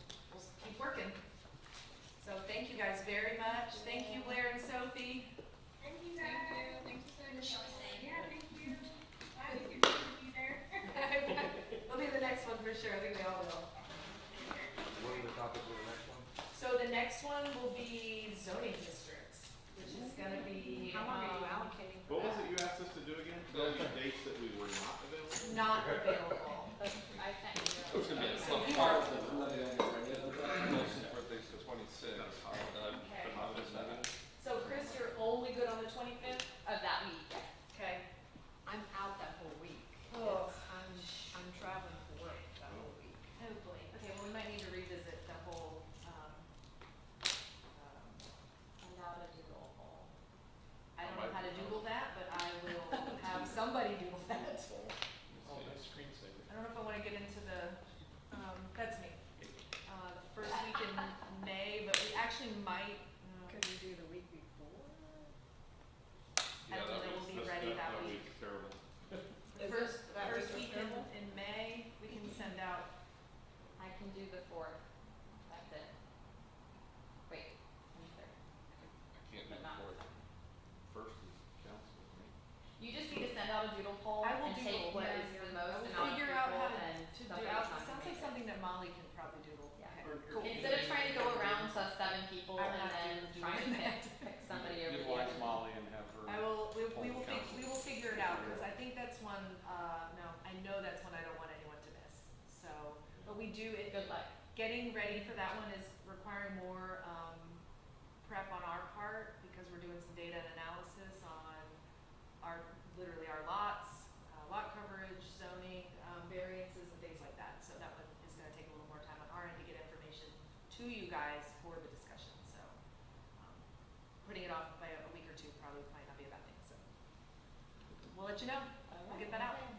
We all will. What are the topics of the next one? So the next one will be zoning districts, which is gonna be, How long are you allocating for What was that? it you asked us to do again? Tell me dates that we were not available? not available. I sent you. It's gonna be a slow I'm start. not even gonna bring it up. Wilson's birthday's the 26th, and I'm Okay. putting on this meeting. So Chris, you're only good on the 25th? Of that week, yes. Okay. I'm out that whole week. Oh. I'm traveling for work that whole week. Oh boy. Okay, well, we might need to revisit the whole, Send out a doodle poll. I don't know how to doodle that, but I will have somebody doodle that. Oh, that's screensaver. I don't know if I wanna get into the, that's me. The first week in May, but we actually might, Could we do the week before? I don't know that we'll be ready that week. week's terrible. The Is first, it that first week week of in May, we can send out, I can do the 4th, that's it. Wait, 23rd, I can't do but the not the 4th. 2nd. First is council, right? You just need to send out a doodle poll I will and take doodle, what yeah, is yeah. the I most will amount of figure out people how to and do somebody's out, not it sounds gonna like make it. something that Molly can probably doodle. Yeah. Okay, cool. Instead of trying to go around to 7 people I'm and not then doing trying to that. pick somebody over You've the watched other. Molly and have her. I will, we Hold will the council. we will figure it out, because I think that's one, no, I know that's one I don't want anyone to miss. So, but we do, Good luck. getting ready for that one is requiring more, prep on our part, because we're doing some data and analysis on our, literally our lots, lot coverage, zoning, variances and things like that. So that one is gonna take a little more time on our end to get information to you guys for the discussion, so, putting it off by a week or two probably might not be a bad thing, so. We'll let you know. We'll get that out. And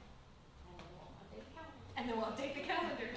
then we'll update the calendar. And then we'll update the calendar.